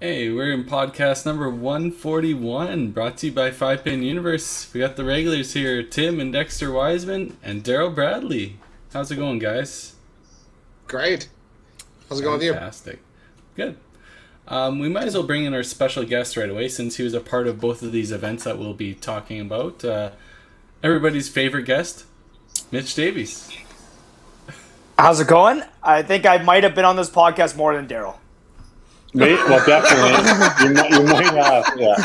Hey, we're in podcast number 141, brought to you by 5-Pin Universe. We got the regulars here, Tim and Dexter Wiseman, and Daryl Bradley. How's it going, guys? Great. How's it going with you? Fantastic. Good. We might as well bring in our special guest right away, since he was a part of both of these events that we'll be talking about. Everybody's favorite guest, Mitch Davies. How's it going? I think I might have been on this podcast more than Daryl. Well, definitely. You might have. Yeah.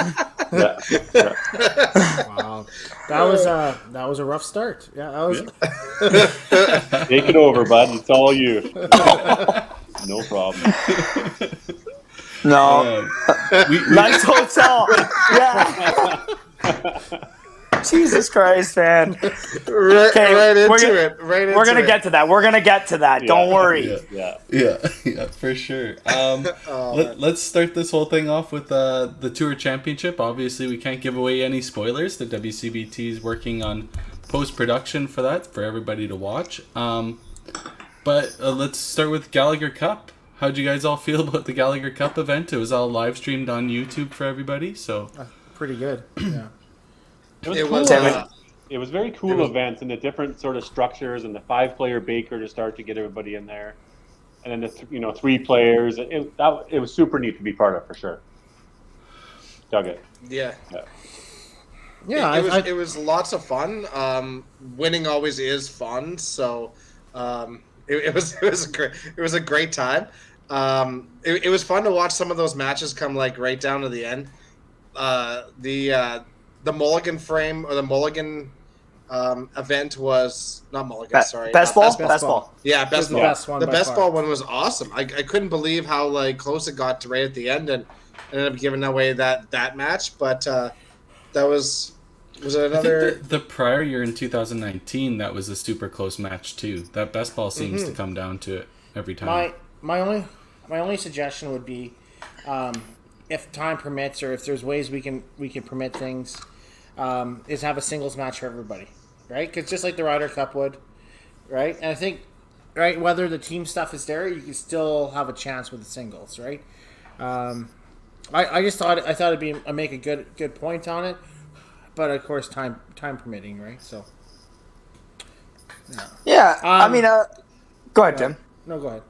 Wow, that was a rough start. Yeah, that was. Yeah. Take it over, bud. It's all you. No problem. No. Nice hotel. Yeah. Jesus Christ, man. Right into it. We're gonna get to that. Yeah. Don't worry. Yeah, for sure. Let's start this whole thing off with the Tour Championship. Obviously, we can't give away any spoilers. The WCBT is working on post-production for that, for everybody to watch. But let's start with Gallagher Cup. How'd you guys all feel about the Gallagher Cup event? It was all live streamed on YouTube for everybody, so... Pretty good, yeah. It was very cool event, and the different sort of structures, and the 5-player Baker to start to get everybody in there, and then the 3 players. It was super neat to be part of, for sure. Dug it. Yeah. Yeah, it was lots of fun. Winning always is fun, so it was a great time. It was fun to watch some of those matches come like right down to the end. The Mulligan frame, or the Mulligan event was not Mulligan. Best ball. Yeah, best ball. The best ball one was awesome. I couldn't believe how close it got to right at the end, and ended up giving away that match. But that was another. I think the prior year in 2019, that was a super close match too. That best ball seems to come down to it every time. My only suggestion would be, if time permits, or if there's ways we can permit things, is have a singles match for everybody, right? Because just like the Ryder Cup would, right? And I think, right, whether the team stuff is there, you can still have a chance with the singles, right? I thought it'd make a good point on it, but of course time permitting, right? So Yeah. Go ahead, Tim. No, go ahead.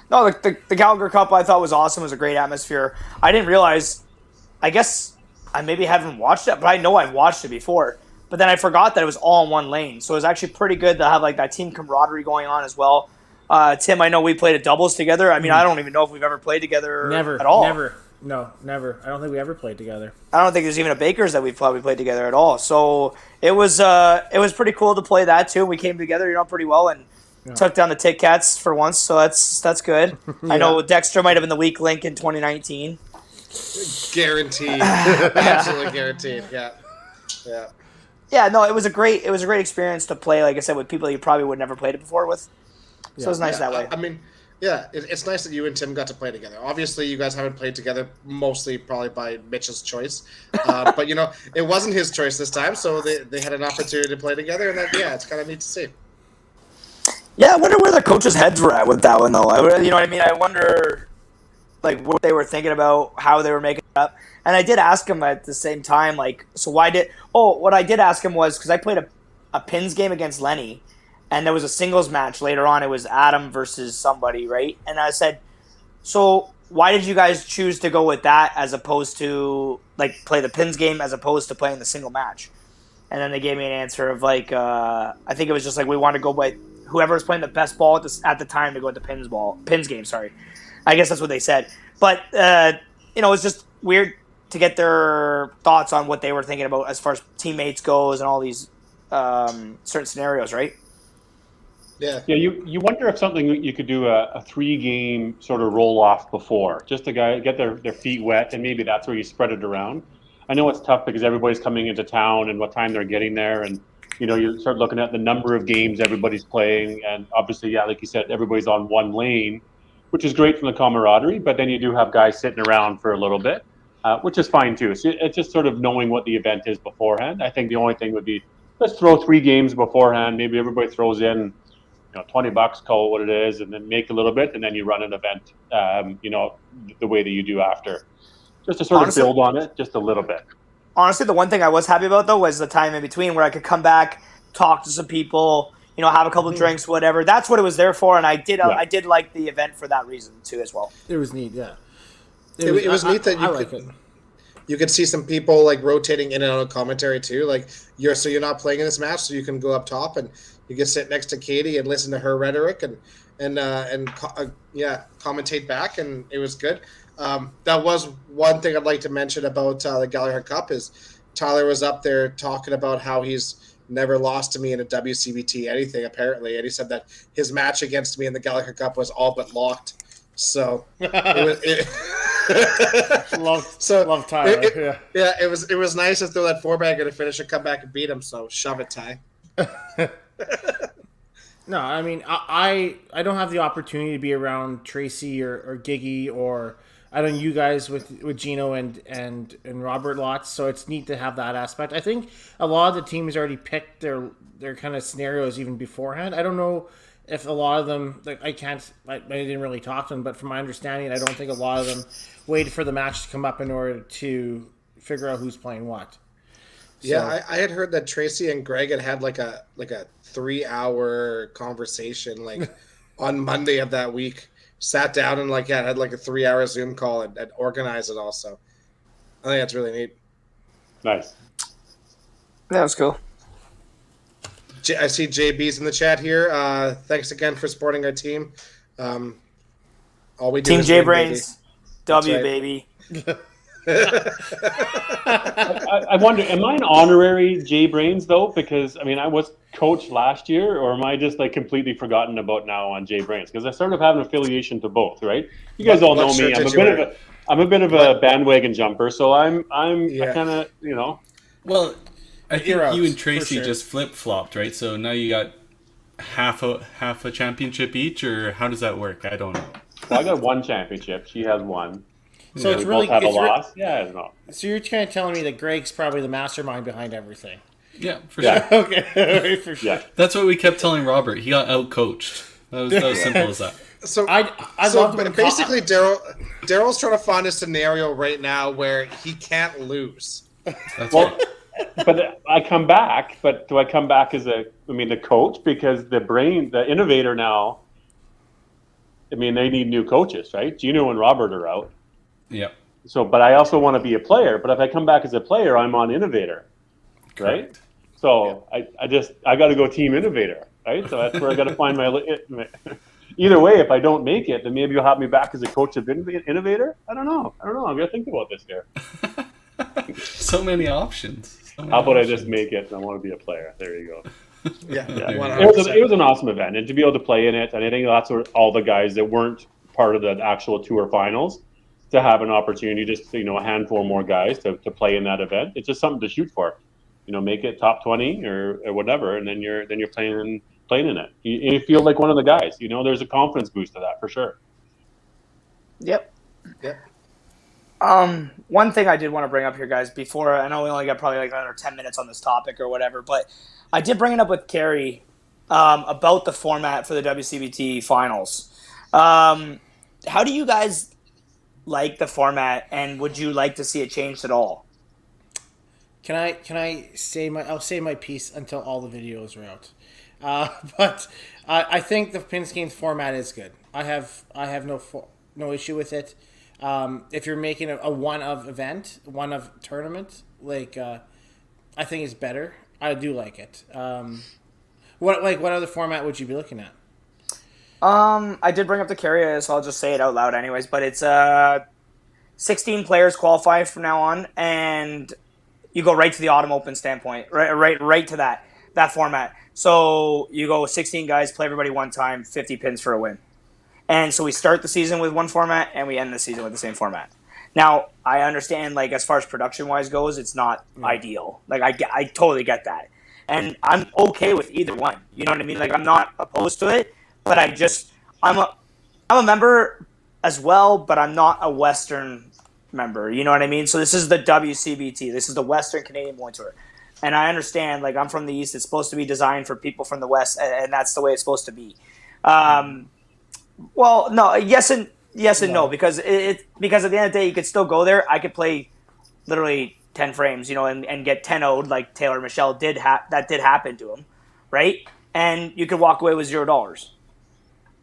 No, the Gallagher Cup I thought was awesome. It was a great atmosphere. I didn't realize, I guess I maybe haven't watched it, but I know I've watched it before. But then I forgot that it was all in one lane. So it was actually pretty good to have that team camaraderie going on as well. Tim, I know we played a doubles together. I mean, I don't even know if we've ever played together at all. Never. No, never. I don't think we ever played together. I don't think there's even a Baker's that we've probably played together at all. So it was pretty cool to play that too. We came together, pretty well, and took down the Tit Cats for once, so that's good. Yeah. I know Dexter might have been the weak link in 2019. Guaranteed. Absolutely guaranteed. Yeah. No, it was a great experience to play, like I said, with people you probably would never played it before with. So it was nice that way. I mean, it's nice that you and Tim got to play together. Obviously, you guys haven't played together, mostly probably by Mitch's choice. But it wasn't his choice this time, so they had an opportunity to play together, and it's kind of neat to see. Yeah, I wonder where the coaches' heads were at with that one, though. You know what I mean? I wonder, what they were thinking about, how they were making it up. And I did ask him at the same time, what I did ask him was, because I played a pins game against Lenny, and there was a singles match later on. It was Adam versus somebody, right? And I said, so why did you guys choose to go with that as opposed to, play the pins game as opposed to playing the single match? And then they gave me an answer of, I think it was just we wanted to go by whoever was playing the best ball at the time to go with the pins game. Sorry, I guess that's what they said. But it's just weird to get their thoughts on what they were thinking about as far as teammates goes and all these certain scenarios, right? Yeah. Yeah. You wonder if something you could do a 3-game sort of roll off before, just to get their feet wet, and maybe that's where you spread it around. I know it's tough because everybody's coming into town and what time they're getting there, and you start looking at the number of games everybody's playing, and obviously, like you said, everybody's on one lane, which is great from the camaraderie, but then you do have guys sitting around for a little bit, which is fine too. So it's just sort of knowing what the event is beforehand. I think the only thing would be, let's throw 3 games beforehand. Maybe everybody throws in, $20, call it what it is, and then make a little bit, and then you run an event, the way that you do after, just to sort of build on it just a little bit. Honestly, the one thing I was happy about though was the time in between where I could come back, talk to some people, have a couple of drinks, whatever. That's what it was there for, and I did like the event for that reason too as well. It was neat, yeah. It was neat that you could see some people like rotating in and out of commentary too. Like you're not playing in this match, so you can go up top and you can sit next to Katie and listen to her rhetoric and commentate back, and it was good. That was one thing I'd like to mention about the Gallagher Cup is Tyler was up there talking about how he's never lost to me in a WCBT anything apparently, and he said that his match against me in the Gallagher Cup was all but locked. So love Tyler. It was nice to throw that four-bagger to finish and come back and beat him. So shove it, Ty. No, I mean I don't have the opportunity to be around Tracy or Giggy or I don't know you guys with Gino and Robert lots, so it's neat to have that aspect. I think a lot of the teams already picked their kind of scenarios even beforehand. I don't know if a lot of them, like I didn't really talk to them, but from my understanding, I don't think a lot of them waited for the match to come up in order to figure out who's playing what. So, yeah, I had heard that Tracy and Greg had like a 3-hour conversation like on Monday of that week. Sat down and had like a 3-hour Zoom call and organized it all. So I think that's really neat. Nice. That was cool. I see JB's in the chat here. Thanks again for supporting our team. All we do Team is J win, Brains, W right. baby. I wonder, am I an honorary J Brains though? Because I mean, I was coach last year, or am I just like completely forgotten about now on J Brains? Because I sort of have an affiliation to both, right? You guys all know me. I'm a bit of a bandwagon jumper, so I kind of Well, I think you and Tracy just flip-flopped, right? So now you got half a championship each, or how does that work? I don't know. Well, I got one championship. She has one. So it's really both have a loss. Yeah, I don't know. So you're kind of telling me that Greg's probably the mastermind behind everything. Yeah, for sure. Okay, for sure. Yeah. That's what we kept telling Robert. He got out-coached. That was simple as that. So I love when basically Daryl's trying to find a scenario right now where he can't lose. That's right. But I come back. But do I come back as the coach? Because the innovator now, I mean, they need new coaches, right? Gino and Robert are out. Yeah. So, but I also want to be a player. But if I come back as a player, I'm on innovator, right? Correct. So I got to go team innovator, right? So that's where I got to find my. Either way, if I don't make it, then maybe you'll have me back as a coach of innovator. I don't know. I'm gonna think about this here. So many options. How about I just make it and I want to be a player? There you go. Yeah. It was an awesome event, and to be able to play in it, and I think that's what all the guys that weren't part of the actual tour finals to have an opportunity, just a handful more guys to play in that event. It's just something to shoot for. Make it top 20 or whatever, and then you're playing in it. You feel like one of the guys. There's a confidence boost to that for sure. Yep. Yep. One thing I did want to bring up here, guys, before I know we only got probably like another 10 minutes on this topic or whatever, but I did bring it up with Carrie about the format for the WCBT finals. How do you guys like the format, and would you like to see it changed at all? Can I say I'll say my piece until all the videos are out. But I think the Pins Games format is good. I have no issue with it. If you're making a one-of event, one-of tournament, I think it's better. I do like it. What other format would you be looking at? I did bring up the carrier, so I'll just say it out loud anyways, but it's 16 players qualify from now on, and you go right to the Autumn Open standpoint, right to that format. So you go 16 guys, play everybody one time, 50 pins for a win. And so we start the season with one format, and we end the season with the same format. Now, I understand, as far as production-wise goes, it's not ideal. I totally get that. And I'm okay with either one. You know what I mean? I'm not opposed to it, but I'm a member as well, but I'm not a Western member. You know what I mean? So this is the WCBT. This is the Western Canadian Bowling Tour. And I understand, like, I'm from the East. It's supposed to be designed for people from the West, and that's the way it's supposed to be. Well, no, yes and no, because because at the end of the day, you could still go there. I could play literally 10 frames, and get 10-0'd like Taylor Michelle did. That did happen to him, right? And you could walk away with $0.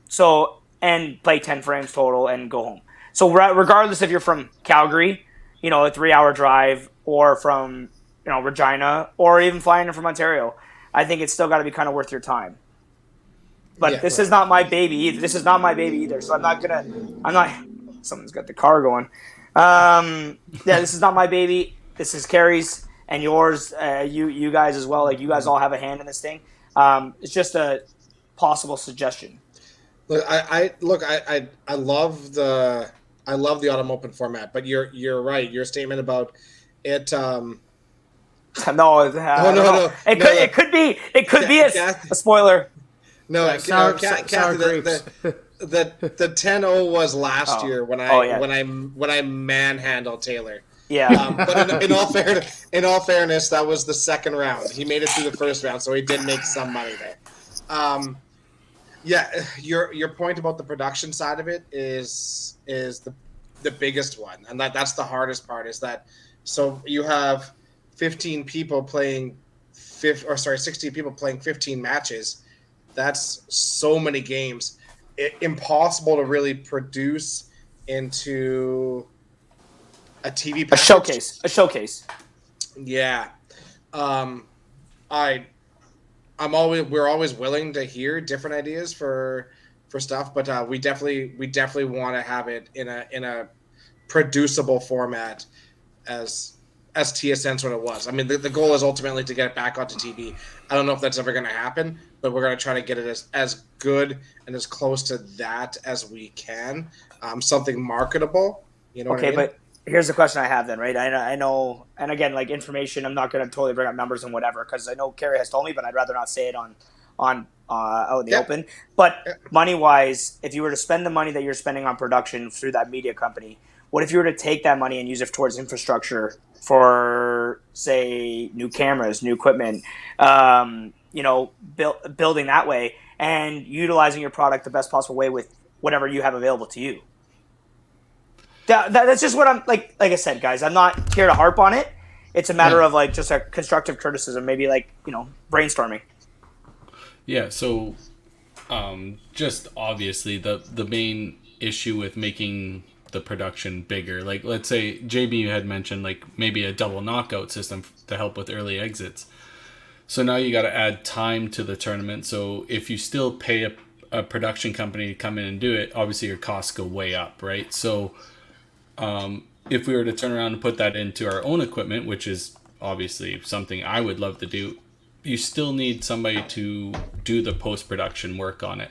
So, and play 10 frames total and go home. So regardless if you're from Calgary, a 3-hour drive, or from Regina, or even flying in from Ontario, I think it's still got to be kind of worth your time. But this is not my baby either. This is not my baby either. So I'm not. Someone's got the car going. This is not my baby. This is Carrie's and yours. You guys as well. Like, you guys all have a hand in this thing. It's just a possible suggestion. Look, I love the Autumn Open format, but you're right. Your statement about it. No. It could be a spoiler. No, sour Kathy, the 10-0 was last year when I manhandled Taylor. Yeah. But in all fairness, that was the second round. He made it through the first round, so he did make some money there. Your point about the production side of it is the biggest one, and that's the hardest part. Is that so you have 16 people playing 15 matches. That's so many games. Impossible to really produce into a TV package. A showcase. Yeah. We're always willing to hear different ideas for stuff, but we definitely want to have it in a producible format as TSN sort of was. I mean, the goal is ultimately to get it back onto TV. I don't know if that's ever going to happen, but we're going to try to get it as good and as close to that as we can. Something marketable. You know what I mean? But here's the question I have then, right? I know, and again, like, information, I'm not going to totally bring up numbers and whatever, because I know Carrie has told me, but I'd rather not say it on out in the open. But money-wise, if you were to spend the money that you're spending on production through that media company, what if you were to take that money and use it towards infrastructure for, say, new cameras, new equipment, building that way, and utilizing your product the best possible way with whatever you have available to you? That's just what I'm like I said, guys, I'm not here to harp on it. It's a matter of, like, just a constructive criticism, maybe, like, brainstorming. Yeah, so just obviously the main issue with making the production bigger, like, let's say JB had mentioned, like, maybe a double knockout system to help with early exits. So now you got to add time to the tournament. So if you still pay a production company to come in and do it, obviously your costs go way up, right? So if we were to turn around and put that into our own equipment, which is obviously something I would love to do, you still need somebody to do the post-production work on it.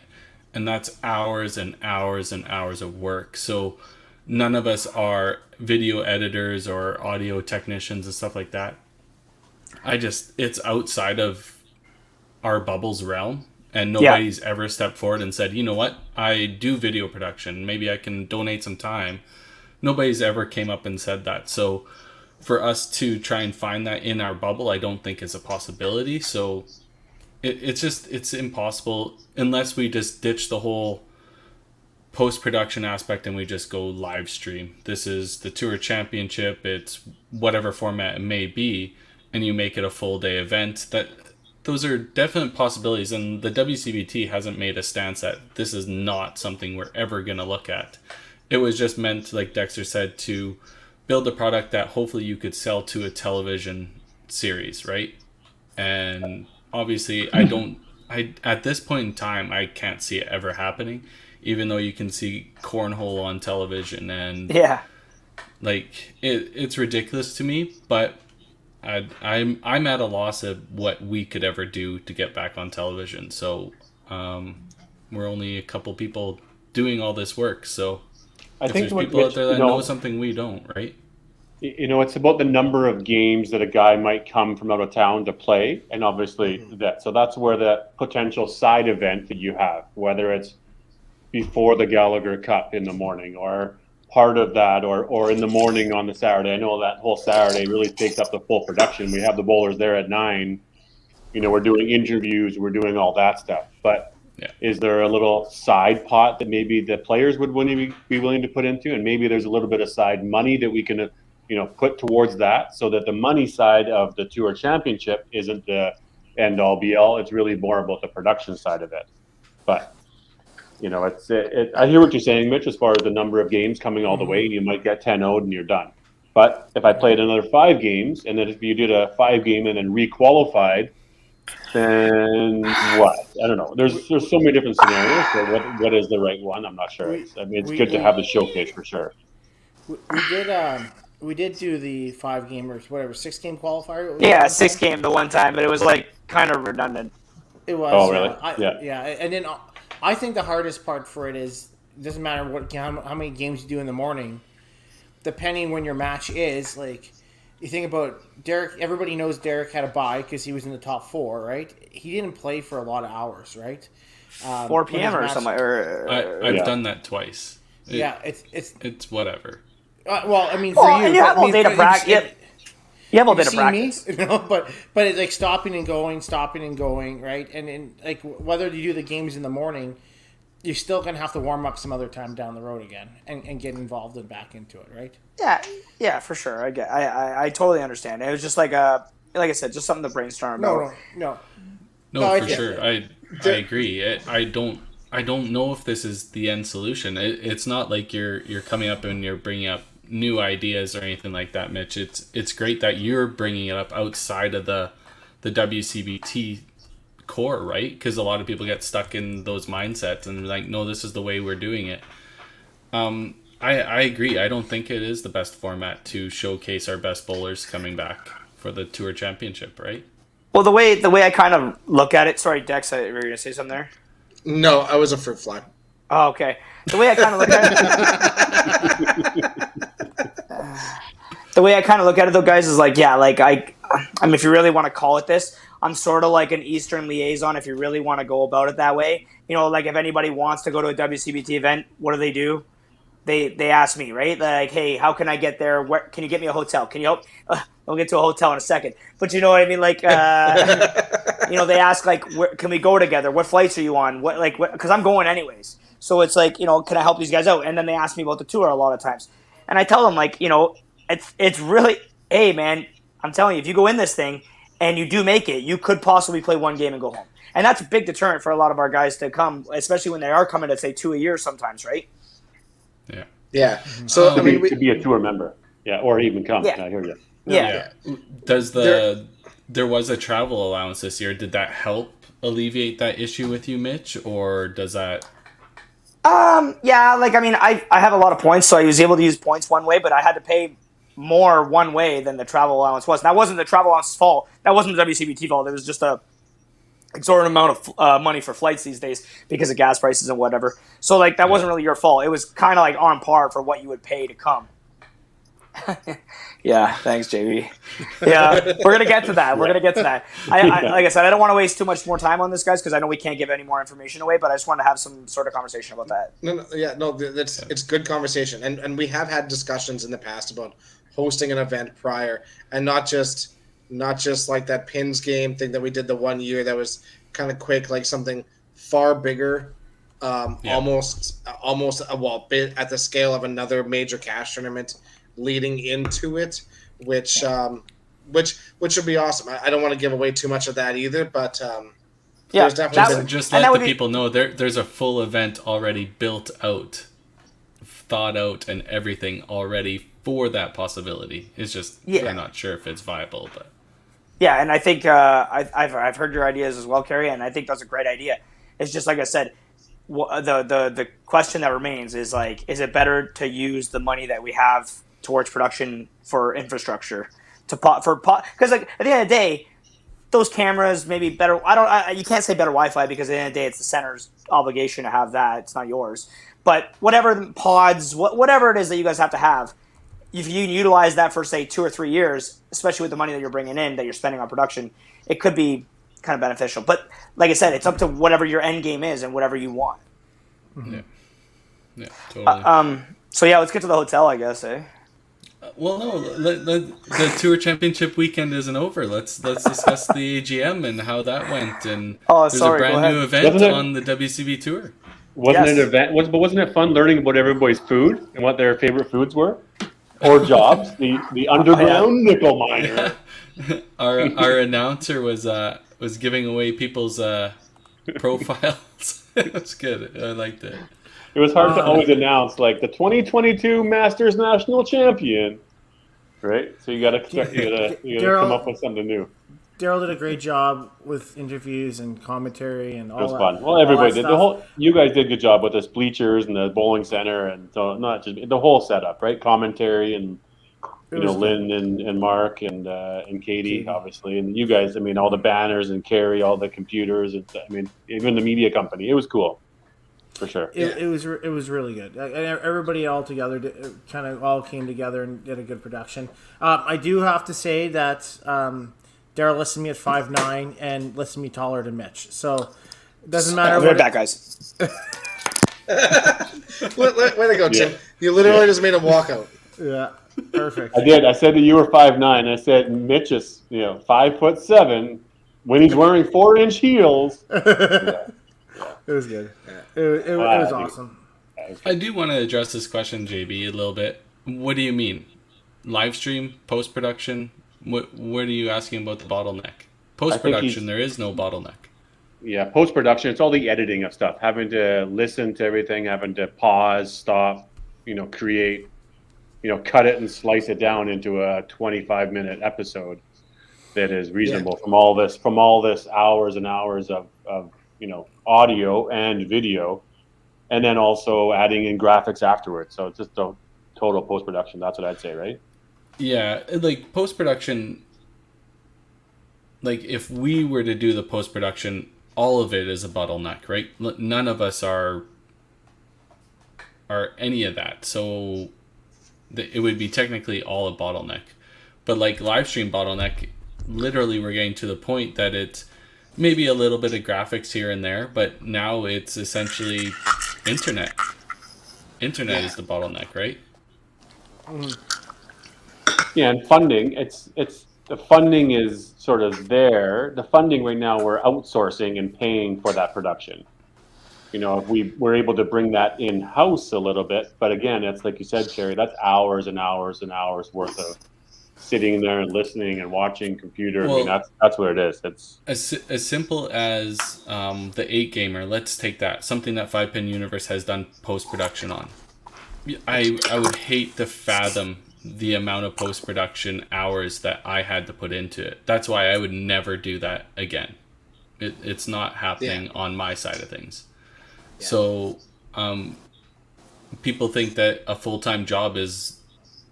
And that's hours and hours and hours of work. So none of us are video editors or audio technicians and stuff like that. It's outside of our bubble's realm. And nobody's ever stepped forward and said, you know what, I do video production. Maybe I can donate some time. Nobody's ever came up and said that. So for us to try and find that in our bubble, I don't think is a possibility. So it's impossible unless we just ditch the whole post-production aspect and we just go live stream. This is the Tour Championship. It's whatever format it may be, and you make it a full day event. Those are definite possibilities, and the WCBT hasn't made a stance that this is not something we're ever going to look at. It was just meant, like Dexter said, to build a product that hopefully you could sell to a television series, right? And obviously, at this point in time, I can't see it ever happening, even though you can see cornhole on television, and like it's ridiculous to me, but I'm at a loss of what we could ever do to get back on television. So we're only a couple people doing all this work. So I think there's people out there that know something we don't, right? It's about the number of games that a guy might come from out of town to play, and obviously so that's where the potential side event that you have, whether it's before the Gallagher Cup in the morning or part of that, or in the morning on the Saturday. I know that whole Saturday really takes up the full production. We have the bowlers there at 9. We're doing interviews, we're doing all that stuff. But is there a little side pot that maybe the players would be willing to put into, and maybe there's a little bit of side money that we can put towards that, so that the money side of the Tour Championship isn't the end all be all. It's really more about the production side of it. But I hear what you're saying, Mitch, as far as the number of games coming all the way. You might get 10-0'd and you're done. But if I played another 5 games, and then if you did a 5 game and then re-qualified, then what? I don't know. There's so many different scenarios. So what is the right one? I'm not sure. It's good to have the showcase for sure. We did do the 5 gamers, whatever, 6 game qualifier. Yeah, 6 game the one time, but it was like kind of redundant. It was. Oh, really? Yeah, and then I think the hardest part for it is it doesn't matter how many games you do in the morning, depending when your match is. Like, you think about Derek. Everybody knows Derek had a bye because he was in the top 4, right? He didn't play for a lot of hours, right? 4 p.m. or something. I've done that twice. It's whatever. Well, I mean, for you, and you have all day to practice. You have all day to practice. But it's like stopping and going, right? And like whether you do the games in the morning, you're still gonna have to warm up some other time down the road again and get involved and back into it, right? Yeah, for sure. I totally understand. It was just like I said, just something to brainstorm about. No, for sure. I agree. I don't know if this is the end solution. It's not like you're coming up and you're bringing up new ideas or anything like that, Mitch. It's great that you're bringing it up outside of the WCBT core, right? Because a lot of people get stuck in those mindsets and like, no, this is the way we're doing it. I agree. I don't think it is the best format to showcase our best bowlers coming back for the Tour Championship, right? Well, the way I kind of look at it. Sorry, Dex, you were going to say something there? No, I was a fruit fly. Oh, okay. The way I kind of look at it, though, guys, is like, I mean, if you really want to call it this, I'm sort of like an Eastern liaison. If you really want to go about it that way, like if anybody wants to go to a WCBT event, what do? They ask me, right? Like, hey, how can I get there? Where can you get me a hotel? Can you help? I'll get to a hotel in a second. But you know what I mean? Like, they ask, like, where can we go together? What flights are you on? Because I'm going anyways. So it's like, can I help these guys out? And then they ask me about the tour a lot of times. And I tell them, like, it's really, hey, man, I'm telling you, if you go in this thing and you do make it, you could possibly play 1 game and go home. And that's a big deterrent for a lot of our guys to come, especially when they are coming to, say, 2 a year sometimes, right? Yeah. Yeah. So, I mean, to be a tour member. Yeah, or even come. Yeah. I hear you. Yeah. There was a travel allowance this year. Did that help alleviate that issue with you, Mitch, or does that? Yeah, like, I mean, I have a lot of points, so I was able to use points one way, but I had to pay more one way than the travel allowance was. And that wasn't the travel allowance's fault. That wasn't the WCBT fault. It was just a exorbitant amount of money for flights these days because of gas prices and whatever. So, like, that wasn't really your fault. It was kind of like on par for what you would pay to come. Yeah, thanks, JB. Yeah, we're going to get to that. Like I said, I don't want to waste too much more time on this, guys, because I know we can't give any more information away, but I just want to have some sort of conversation about that. It's good conversation. And we have had discussions in the past about hosting an event prior, and not just like that pins game thing that we did the one year that was kind of quick, like something far bigger, almost bit at the scale of another major cash tournament leading into it, which would be awesome. I don't want to give away too much of that either, but there's definitely just let the people know there's a full event already built out, thought out, and everything already for that possibility. It's just I'm not sure if it's viable, but yeah, and I think I've heard your ideas as well, Kerry, and I think that's a great idea. It's just like I said, the question that remains is, like, is it better to use the money that we have towards production for infrastructure because, like, at the end of the day, those cameras maybe better. You can't say better Wi-Fi because at the end of the day, it's the center's obligation to have that. It's not yours. But whatever the pods, whatever it is that you guys have to have, if you utilize that for, say, 2 or 3 years, especially with the money that you're bringing in, that you're spending on production, it could be kind of beneficial. But like I said, it's up to whatever your end game is and whatever you want. Yeah, totally. So yeah, let's get to the hotel, I guess, eh? Well, no, the Tour Championship weekend isn't over. Let's discuss the AGM and how that went. And there's a brand new event on the WCB Tour. Wasn't it an event? But wasn't it fun learning about everybody's food and what their favorite foods were, or jobs? The underground nickel miner. Yeah. Our announcer was giving away people's profiles. It was good. I liked it. It was hard to always announce like the 2022 Masters National Champion, right? So you got to come up with something new. Daryl did a great job with interviews and commentary and all that. It was fun. Well, everybody did. You guys did a good job with the bleachers and the bowling center, and so not just the whole setup, right? Commentary and Lynn and Mark and Katie, obviously, and you guys. I mean, all the banners and Carrie, all the computers. And I mean, even the media company. It was cool, for sure. It was really good. Everybody all together kind of all came together and did a good production. I do have to say that. Daryl listed me at 5'9" and listed me taller than Mitch. So it doesn't matter. We're back, guys. Way to go, Tim. You literally just made him walk out. Yeah, perfect. I did. I said that you were 5'9". I said Mitch is 5'7" when he's wearing 4-inch heels. It was good. It was awesome. I do want to address this question, JB, a little bit. What do you mean? Live stream, post production? What are you asking about the bottleneck? Post-production, there is no bottleneck. Yeah, post-production, it's all the editing of stuff. Having to listen to everything, having to pause, stop, create, cut it and slice it down into a 25-minute episode that is reasonable from all this hours and hours of audio and video, and then also adding in graphics afterwards. So it's just a total post-production. That's what I'd say, right? Yeah, like post-production, like if we were to do the post-production, all of it is a bottleneck, right? None of us are any of that. So it would be technically all a bottleneck. But like live stream bottleneck, literally we're getting to the point that it's maybe a little bit of graphics here and there, but now it's essentially internet. Internet is the bottleneck, right? Mm-hmm. Yeah, and funding, it's the funding is sort of there. The funding right now, we're outsourcing and paying for that production. If we were able to bring that in-house a little bit, but again, it's like you said, Carrie, that's hours and hours and hours worth of sitting there and listening and watching computer. Well, I mean, that's what it is. It's as simple as the 8-gamer. Let's take that. Something that 5-Pin Universe has done post-production on. I would hate to fathom the amount of post-production hours that I had to put into it. That's why I would never do that again. It's not happening on my side of things. Yeah. So people think that a full-time job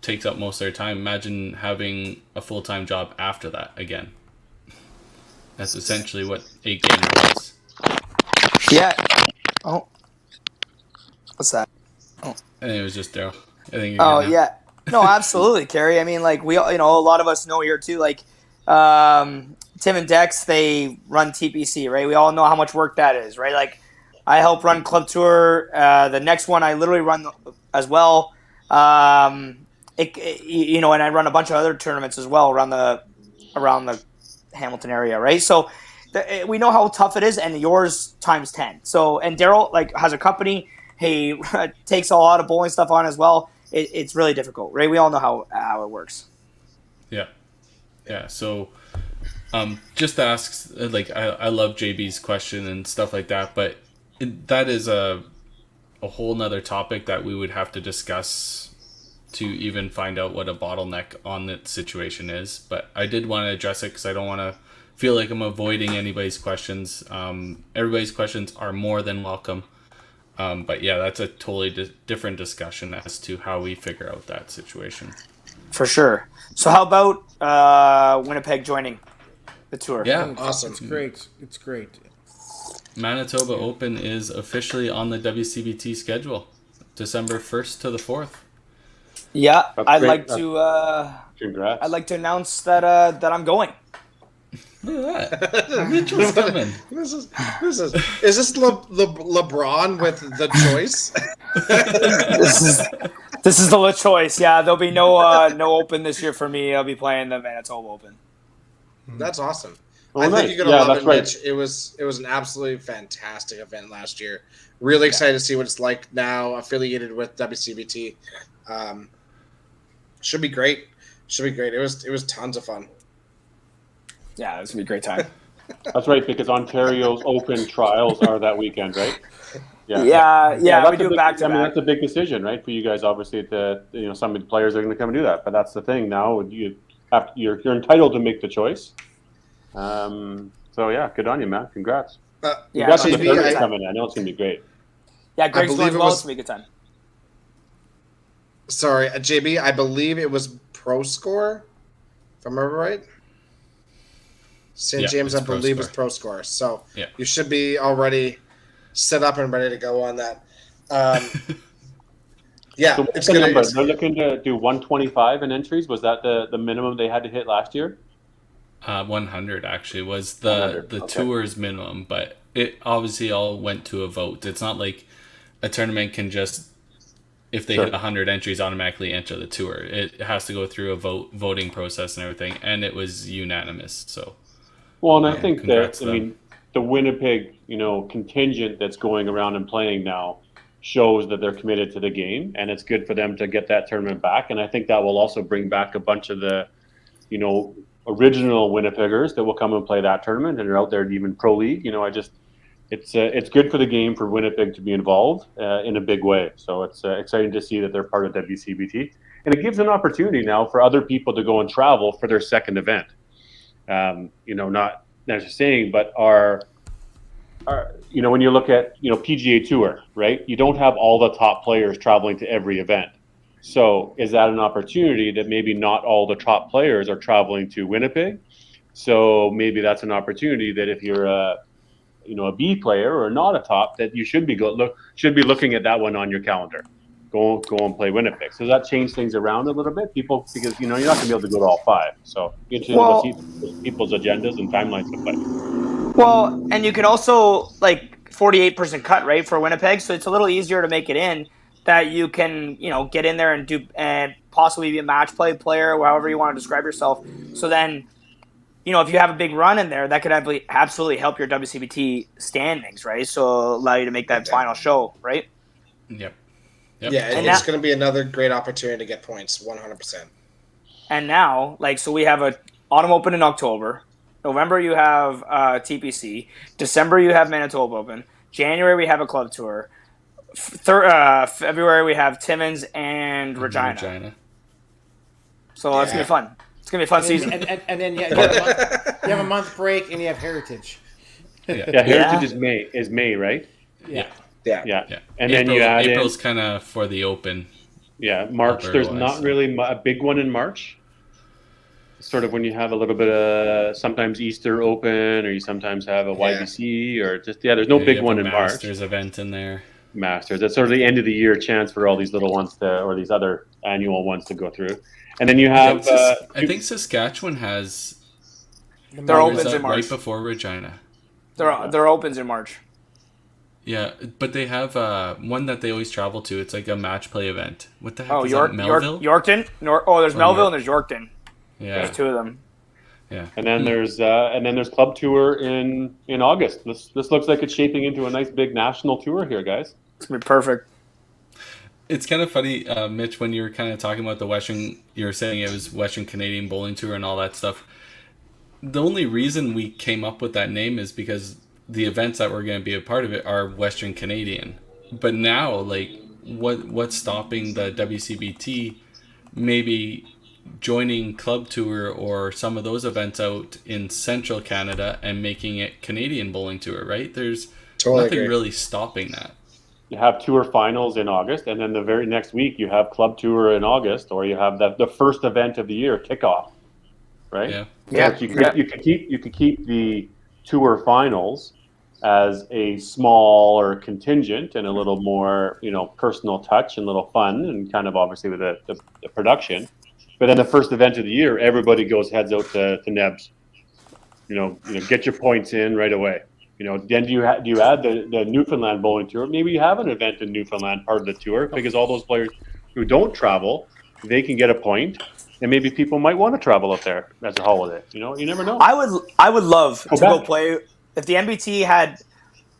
takes up most of their time. Imagine having a full-time job after that again. That's essentially what 8-gamer was. Yeah. Oh. What's that? Oh. And it was just Daryl. Yeah. No, absolutely, Carrie. I mean, like, we, a lot of us know here, too, like, Tim and Dex, they run TPC, right? We all know how much work that is, right? Like, I help run Club Tour. The next one, I literally run as well. And I run a bunch of other tournaments as well around the Hamilton area, right? So we know how tough it is, and yours times 10. So, and Daryl, like, has a company. He takes a lot of bowling stuff on as well. It's really difficult, right? We all know how it works. Yeah. So, just to ask, like, I love JB's question and stuff like that, but that is a whole nother topic that we would have to discuss to even find out what a bottleneck on that situation is. But I did want to address it because I don't want to feel like I'm avoiding anybody's questions. Everybody's questions are more than welcome. But yeah, that's a totally different discussion as to how we figure out that situation. For sure. So how about Winnipeg joining the tour? Yeah, awesome. It's great. Manitoba Open is officially on the WCBT schedule, December 1st to the 4th. Yeah, That's I'd great. like to. Congrats. I'd like to announce that I'm going. Look at that. Mitchell's coming. Is this LeBron with the choice? This is the choice. Yeah, there'll be no Open this year for me. I'll be playing the Manitoba Open. That's awesome. Oh, I nice. think you're gonna love it, right. Mitch. It was an absolutely fantastic event last year. Really excited to see what it's like now, affiliated with WCBT. Should be great. It was tons of fun. Yeah, it's gonna be a great time. That's right, because Ontario's Open trials are that weekend, right? Yeah, we do it back to I mean, back. that's a big decision, right, for you guys. Obviously, some of the players are going to come and do that, but that's the thing. Now you're entitled to make the choice. So yeah, good on you, man. Congrats. Congrats on the tournament coming in. I know it's going to be great. Yeah, Greg's doing well. It's gonna be a good time. Sorry, JB. I believe it was Pro Score, if I remember right. St. James, I believe, was Pro Score. So you should be already set up and ready to go on that. So it's the number? They're looking to do 125 in entries. Was that the minimum they had to hit last year? 100 actually was the tour's minimum, but it obviously all went to a vote. It's not like a tournament can just, if they hit 100 entries, automatically enter the tour. It has to go through a voting process and everything, and it was unanimous. So, well, and I think that the Winnipeg, contingent that's going around and playing now shows that they're committed to the game, and it's good for them to get that tournament back. And I think that will also bring back a bunch of the, original Winnipeggers that will come and play that tournament and are out there even pro league. It's good for the game for Winnipeg to be involved in a big way. So it's exciting to see that they're part of WCBT, and it gives an opportunity now for other people to go and travel for their second event. Not necessarily saying, but when you look at PGA Tour, right? You don't have all the top players traveling to every event. So is that an opportunity that maybe not all the top players are traveling to Winnipeg? So maybe that's an opportunity that if you're a B player or not a top, that you should be looking at that one on your calendar. Go and play Winnipeg. So that change things around a little bit, because you're not going to be able to go to all five. So you get to see people's agendas and timelines look like. Well, and you can also 48% cut, right, for Winnipeg, so it's a little easier to make it in. That you can, get in there and do, and possibly be a match play player, or however you want to describe yourself. So then, if you have a big run in there, that could absolutely help your WCBT standings, right? So allow you to make that final show, right? Yep. Yeah, it's going to be another great opportunity to get points, 100%. And now, so we have a Autumn Open in October. November you have TPC. December you have Manitoba Open. January we have a club tour. February we have Timmins and Regina. So it's gonna be fun. It's gonna be a fun season. And then you have a month break and you have Heritage. Heritage is May, right? Yeah. And then you add April's kind of for the Open. Yeah, March. There's not really a big one in March. Sort of when you have a little bit of sometimes Easter Open, or you sometimes have a YBC, or just there's no big one in March. Masters event in there. Masters. That's sort of the end of the year chance for all these little ones or these other annual ones to go through. And then you have. I think Saskatchewan has. Their opens in March. Right before Regina. Their opens in March. Yeah, but they have one that they always travel to. It's like a match play event. What the heck is that? Melville? Yorkton? There's Melville and there's Yorkton. Yeah. There's two of them. Yeah. And then there's club tour in August. This looks like it's shaping into a nice big national tour here, guys. It's gonna be perfect. It's kind of funny, Mitch, when you were kind of talking about you were saying it was Western Canadian Bowling Tour and all that stuff. The only reason we came up with that name is because the events that were going to be a part of it are Western Canadian. But now, what's stopping the WCBT maybe joining Club Tour or some of those events out in Central Canada and making it Canadian Bowling Tour, right? There's nothing really stopping that. You have tour finals in August, and then the very next week you have Club Tour in August, or you have the first event of the year, kickoff, right? Yeah. So you could keep the tour finals as a smaller contingent and a little more, personal touch and a little fun, and kind of obviously with the production. But then the first event of the year, everybody goes heads out to Nebs. get your points in right away. Then do you add the Newfoundland bowling tour? Maybe you have an event in Newfoundland part of the tour, because all those players who don't travel, they can get a point, and maybe people might want to travel up there as a holiday. You never know. I would love to go back. play if the MBT had.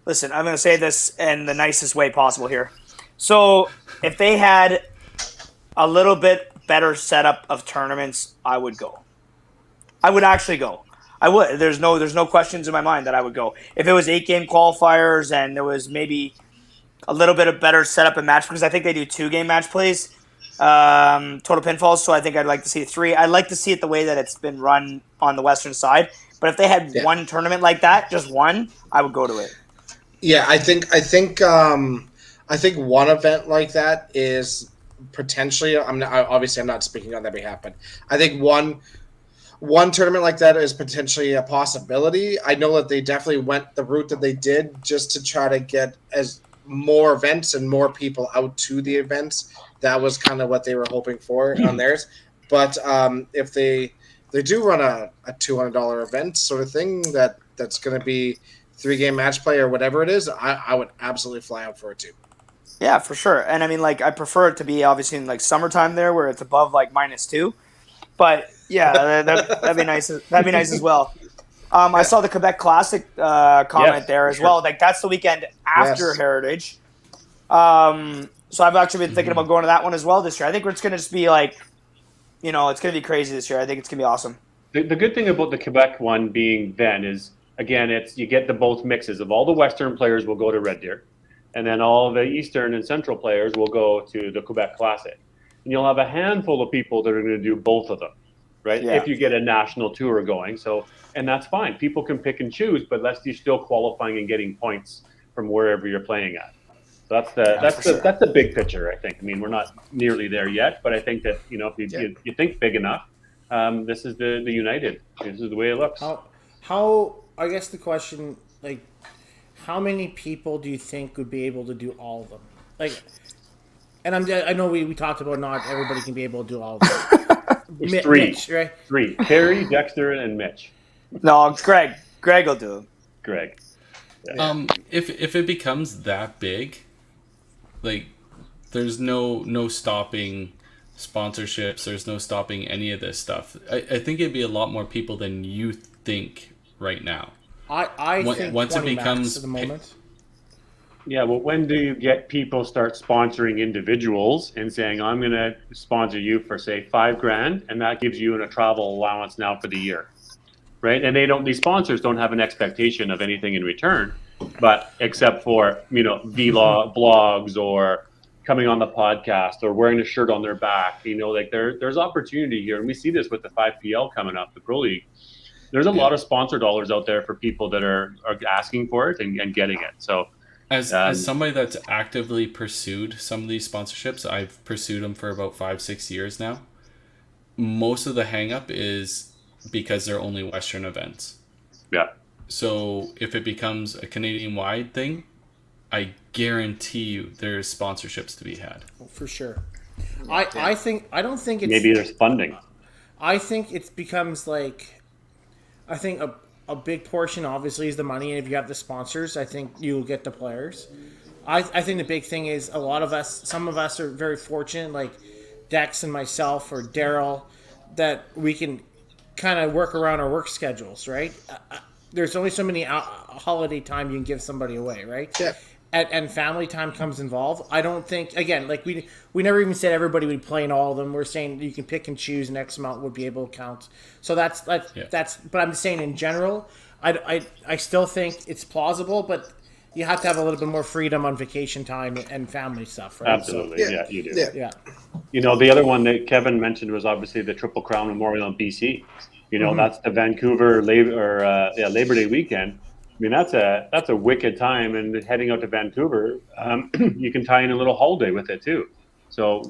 Listen, I'm going to say this in the nicest way possible here. So if they had a little bit better setup of tournaments, I would go. I would actually go. I would. There's no questions in my mind that I would go. If it was 8-game qualifiers and there was maybe a little bit of better setup and match, because I think they do 2-game match plays, total pinfalls. So I think I'd like to see 3. I'd like to see it the way that it's been run on the Western side. But if they had one tournament like that, just one, I would go to it. Yeah, I think one event like that is potentially. I'm not speaking on their behalf, but I think one tournament like that is potentially a possibility. I know that they definitely went the route that they did just to try to get as more events and more people out to the events. That was kind of what they were hoping for on theirs. But if they do run a $200 event sort of thing that's going to be 3-game match play or whatever it is, I would absolutely fly out for it too. Yeah, for sure. And I mean, I prefer it to be obviously in summertime there where it's above -2. But yeah, that'd be nice. That'd be nice as well. I saw the Quebec Classic comment there as well. That's the weekend after Heritage. So I've actually been thinking about going to that one as well this year. I think it's going to just be it's going to be crazy this year. I think it's going to be awesome. The good thing about the Quebec one being then is, again, you get the both mixes of all the Western players will go to Red Deer, and then all the Eastern and Central players will go to the Quebec Classic. And you'll have a handful of people that are going to do both of them, right? Yeah. If you get a national tour going. And that's fine. People can pick and choose, but you're still qualifying and getting points from wherever you're playing at. So that's the big picture, I think. I mean, we're not nearly there yet, but I think that, if you think big enough, this is the United. This is the way it looks. How I guess the question, how many people do you think would be able to do all of them? And I know we talked about not everybody can be able to do all of them. There's 3. Mitch, right? 3. Terry, Dexter, and Mitch. No, Greg. Greg will do it. Greg. Yeah. If it becomes that big, there's no stopping sponsorships. There's no stopping any of this stuff. I think it'd be a lot more people than you think right now. I think once 20 it becomes max at the moment. Yeah, well, when do you get people start sponsoring individuals and saying, I'm going to sponsor you for, say, $5,000, and that gives you a travel allowance now for the year, right? And these sponsors don't have an expectation of anything in return, but except for, vlogs or coming on the podcast or wearing a shirt on their back, there's opportunity here. And we see this with the 5PL coming up, the Pro League. There's a lot of sponsor dollars out there for people that are asking for it and getting it. So, As somebody that's actively pursued some of these sponsorships, I've pursued them for about 5-6 years now. Most of the hang up is because they're only Western events. Yeah. So if it becomes a Canadian-wide thing, I guarantee you there's sponsorships to be had. For sure. I don't think it's... Maybe there's funding. I think it becomes I think a big portion obviously is the money, and if you have the sponsors, I think you'll get the players. I think the big thing is some of us are very fortunate, like Dex and myself or Daryl, that we can kind of work around our work schedules, right? There's only so many holiday time you can give somebody away, right? Yeah. And family time comes involved. I don't think, again, we never even said everybody would play in all of them. We're saying you can pick and choose, and X amount would be able to count. So that's but I'm saying in general, I still think it's plausible, but you have to have a little bit more freedom on vacation time and family stuff, right? Absolutely, yeah, you do. Yeah. The other one that Kevin mentioned was obviously the Triple Crown Memorial in BC. That's the Vancouver Labor Day weekend. I mean, that's a wicked time, and heading out to Vancouver, you can tie in a little holiday with it too. So,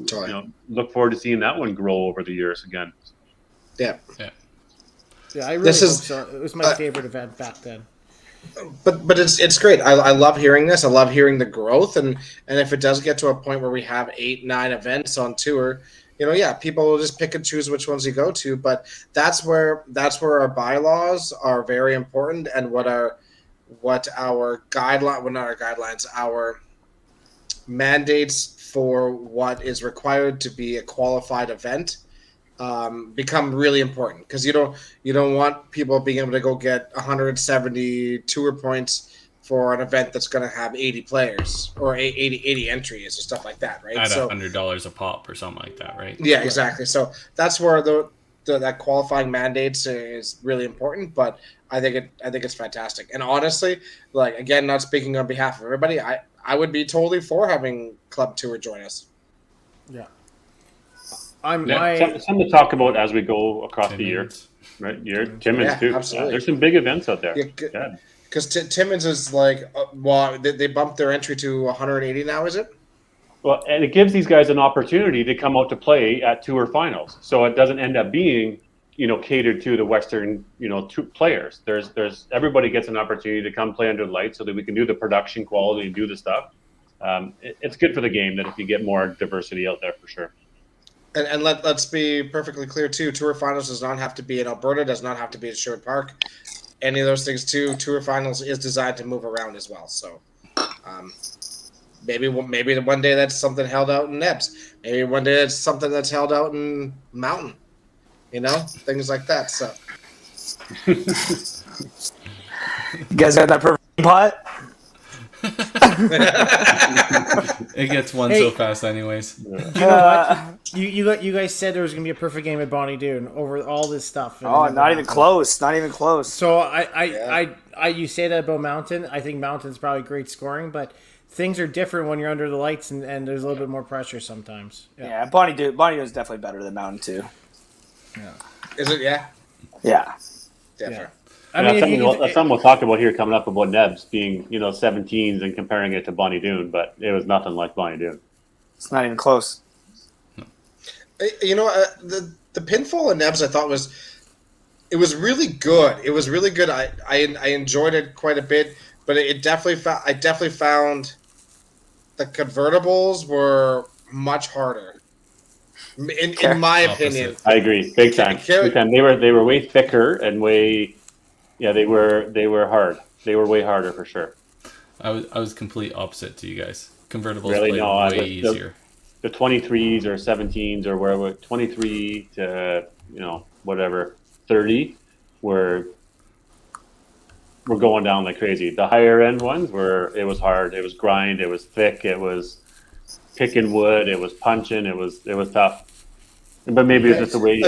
look forward to seeing that one grow over the years again. Yeah. I really hope so. It was my favorite event back then. But it's great. I love hearing this. I love hearing the growth, and if it does get to a point where we have 8-9 events on tour, people will just pick and choose which ones you go to. But that's where our bylaws are very important, and what our mandates for what is required to be a qualified event become really important, because you don't want people being able to go get 170 tour points for an event that's going to have 80 players or 80 entries or stuff like that, right? At $100 a pop or something like that, right? Yeah, exactly. So that's where that qualifying mandates is really important. But I think it's fantastic. And honestly, like, again, not speaking on behalf of everybody, I would be totally for having Club Tour join us. Yeah. Something to talk about as we go across the year, right? Timmins too. Absolutely. There's some big events out there. Yeah. Because Timmins is like, they bumped their entry to 180 now, is it? Well, and it gives these guys an opportunity to come out to play at tour finals, so it doesn't end up being, catered to the Western, players. There's everybody gets an opportunity to come play under the lights, so that we can do the production quality and do the stuff. It's good for the game that if you get more diversity out there, for sure. And let's be perfectly clear too. Tour finals does not have to be in Alberta. Does not have to be at Sherwood Park. Any of those things too. Tour finals is designed to move around as well. So, maybe one day that's something held out in Nebs. Maybe one day it's something that's held out in Mountain. Things like that. So, you guys got that perfect pot? It gets one so fast, anyways. You know what? You guys said there was gonna be a perfect game at Bonnie Doon over all this stuff. Not even close. Not even close. So I you say that about Mountain. I think Mountain's probably great scoring, but things are different when you're under the lights and there's a little bit more pressure sometimes. Yeah, Bonnie Doon is definitely better than Mountain too. Yeah. Is it? Yeah. Yeah. Definitely. Yeah. I mean, that's something we'll talk about here coming up about Nebs being, 17s and comparing it to Bonnie Doon, but it was nothing like Bonnie Doon. It's not even close. The pinfall in Nebs I thought was really good. It was really good. I enjoyed it quite a bit, but I definitely found the convertibles were much harder. In my opinion, I agree, big time. Big time. They were way thicker and way. Yeah, they were hard. They were way harder for sure. I was complete opposite to you guys. Convertibles really? played way easier. The 23s or 17s or wherever, 23 to 30 were going down like crazy. The higher end ones it was hard. It was grind. It was thick. It was picking wood. It was punching. It was tough. But maybe it's just the way.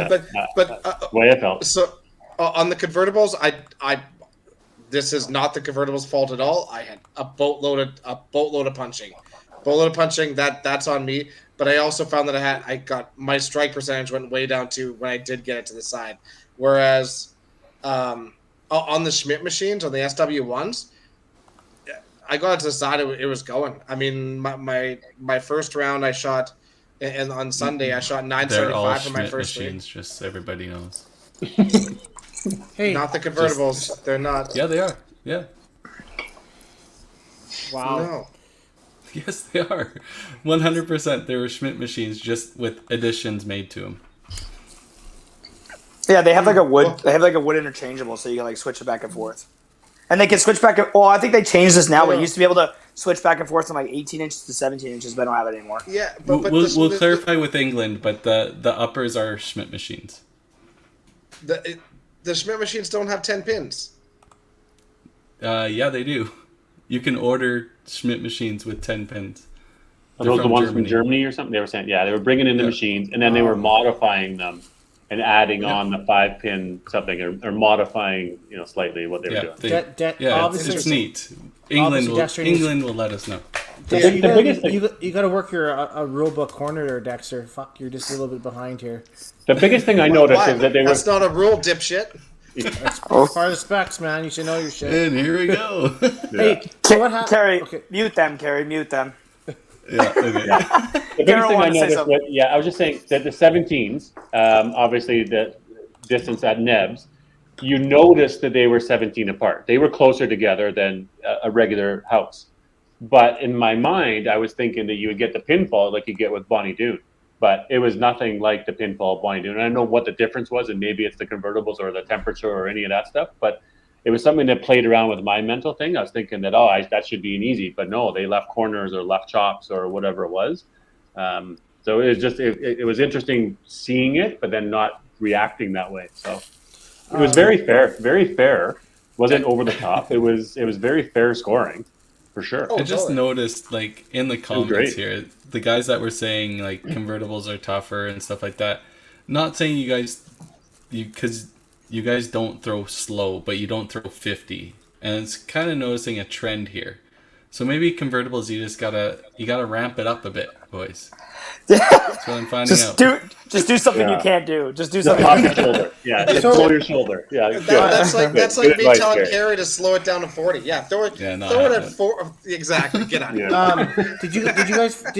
Way I felt. So. On the convertibles, this is not the convertibles' fault at all. I had a boatload of punching. That's on me. But I also found that I got my strike percentage went way down too when I did get it to the side. Whereas on the Schmidt machines, on the SW1s, I got it to the side. It was going. I mean, my first round I shot, and on Sunday I shot 975 for my first machines. Just so everybody knows. Hey, not the convertibles. They're not. Yeah, they are. Yeah. Wow. No. Yes, they are. 100%. They were Schmidt machines, just with additions made to them. Yeah, they have like a wood. They have like a wood interchangeable, so you can like switch it back and forth. And they can switch back. Well, I think they changed this now. But you used to be able to switch back and forth from like 18 inches to 17 inches, but I don't have it anymore. Yeah, but we'll clarify with England, but the uppers are Schmidt machines. The Schmidt machines don't have 10 pins. Yeah, they do. You can order Schmidt machines with 10 pins. Are those the ones from Germany or something? They were saying, they were bringing in the machines, and then they were modifying them and adding on the 5-pin something, or modifying, slightly what they were doing. It's neat. England will let us know. You got to work your rule book corner there, Dexter. Fuck, you're just a little bit behind here. The biggest thing I noticed is that they were. That's not a rule, dipshit. That's part of the specs, man. You should know your shit. And here we go. Hey, so what happened? Carrie, mute them, Carrie, mute them. Yeah, okay. The biggest thing I noticed I was just saying that the 17s, obviously the distance at Nebs, you noticed that they were 17 apart. They were closer together than a regular house. But in my mind, I was thinking that you would get the pinfall like you get with Bonnie Doon. but it was nothing like the pinfall blind. And I don't know what the difference was, and maybe it's the convertibles or the temperature or any of that stuff, but it was something that played around with my mental thing. I was thinking that, that should be an easy, but no, they left corners or left chops or whatever it was. So it was just, it was interesting seeing it, but then not reacting that way. So it was very fair. Wasn't over the top. It was very fair scoring, for sure. I just noticed, like, in the comments here, the guys that were saying, like, convertibles are tougher and stuff like that. Not saying because you guys don't throw slow, but you don't throw 50. And it's kind of noticing a trend here. So maybe convertibles, you gotta ramp it up a bit, boys. That's what I'm finding out. Just do something you can't do. Just do something. Off your shoulder. Yeah, just blow your shoulder. Yeah, that's like me telling Carrie to slow it down to 40. Yeah, throw it at 4. Exactly. Get out of here. Did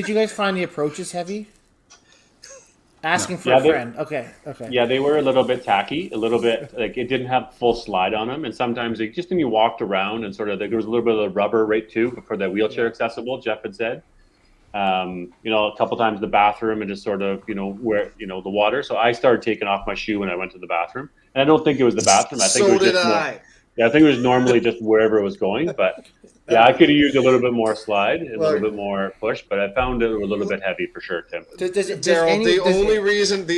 you guys find the approaches heavy? Asking for a friend. Okay. Yeah, they were a little bit tacky, a little bit like it didn't have full slide on them, and sometimes just when you walked around and sort of there was a little bit of the rubber right too for the wheelchair accessible. Jeff had said, a couple times the bathroom and just sort of where the water. So I started taking off my shoe when I went to the bathroom, and I don't think it was the bathroom. I think it was just more. Yeah, I think it was normally just wherever it was going, but. Yeah, I could have used a little bit more slide, a little bit more push, but I found it a little bit heavy for sure, Tim. Daryl, the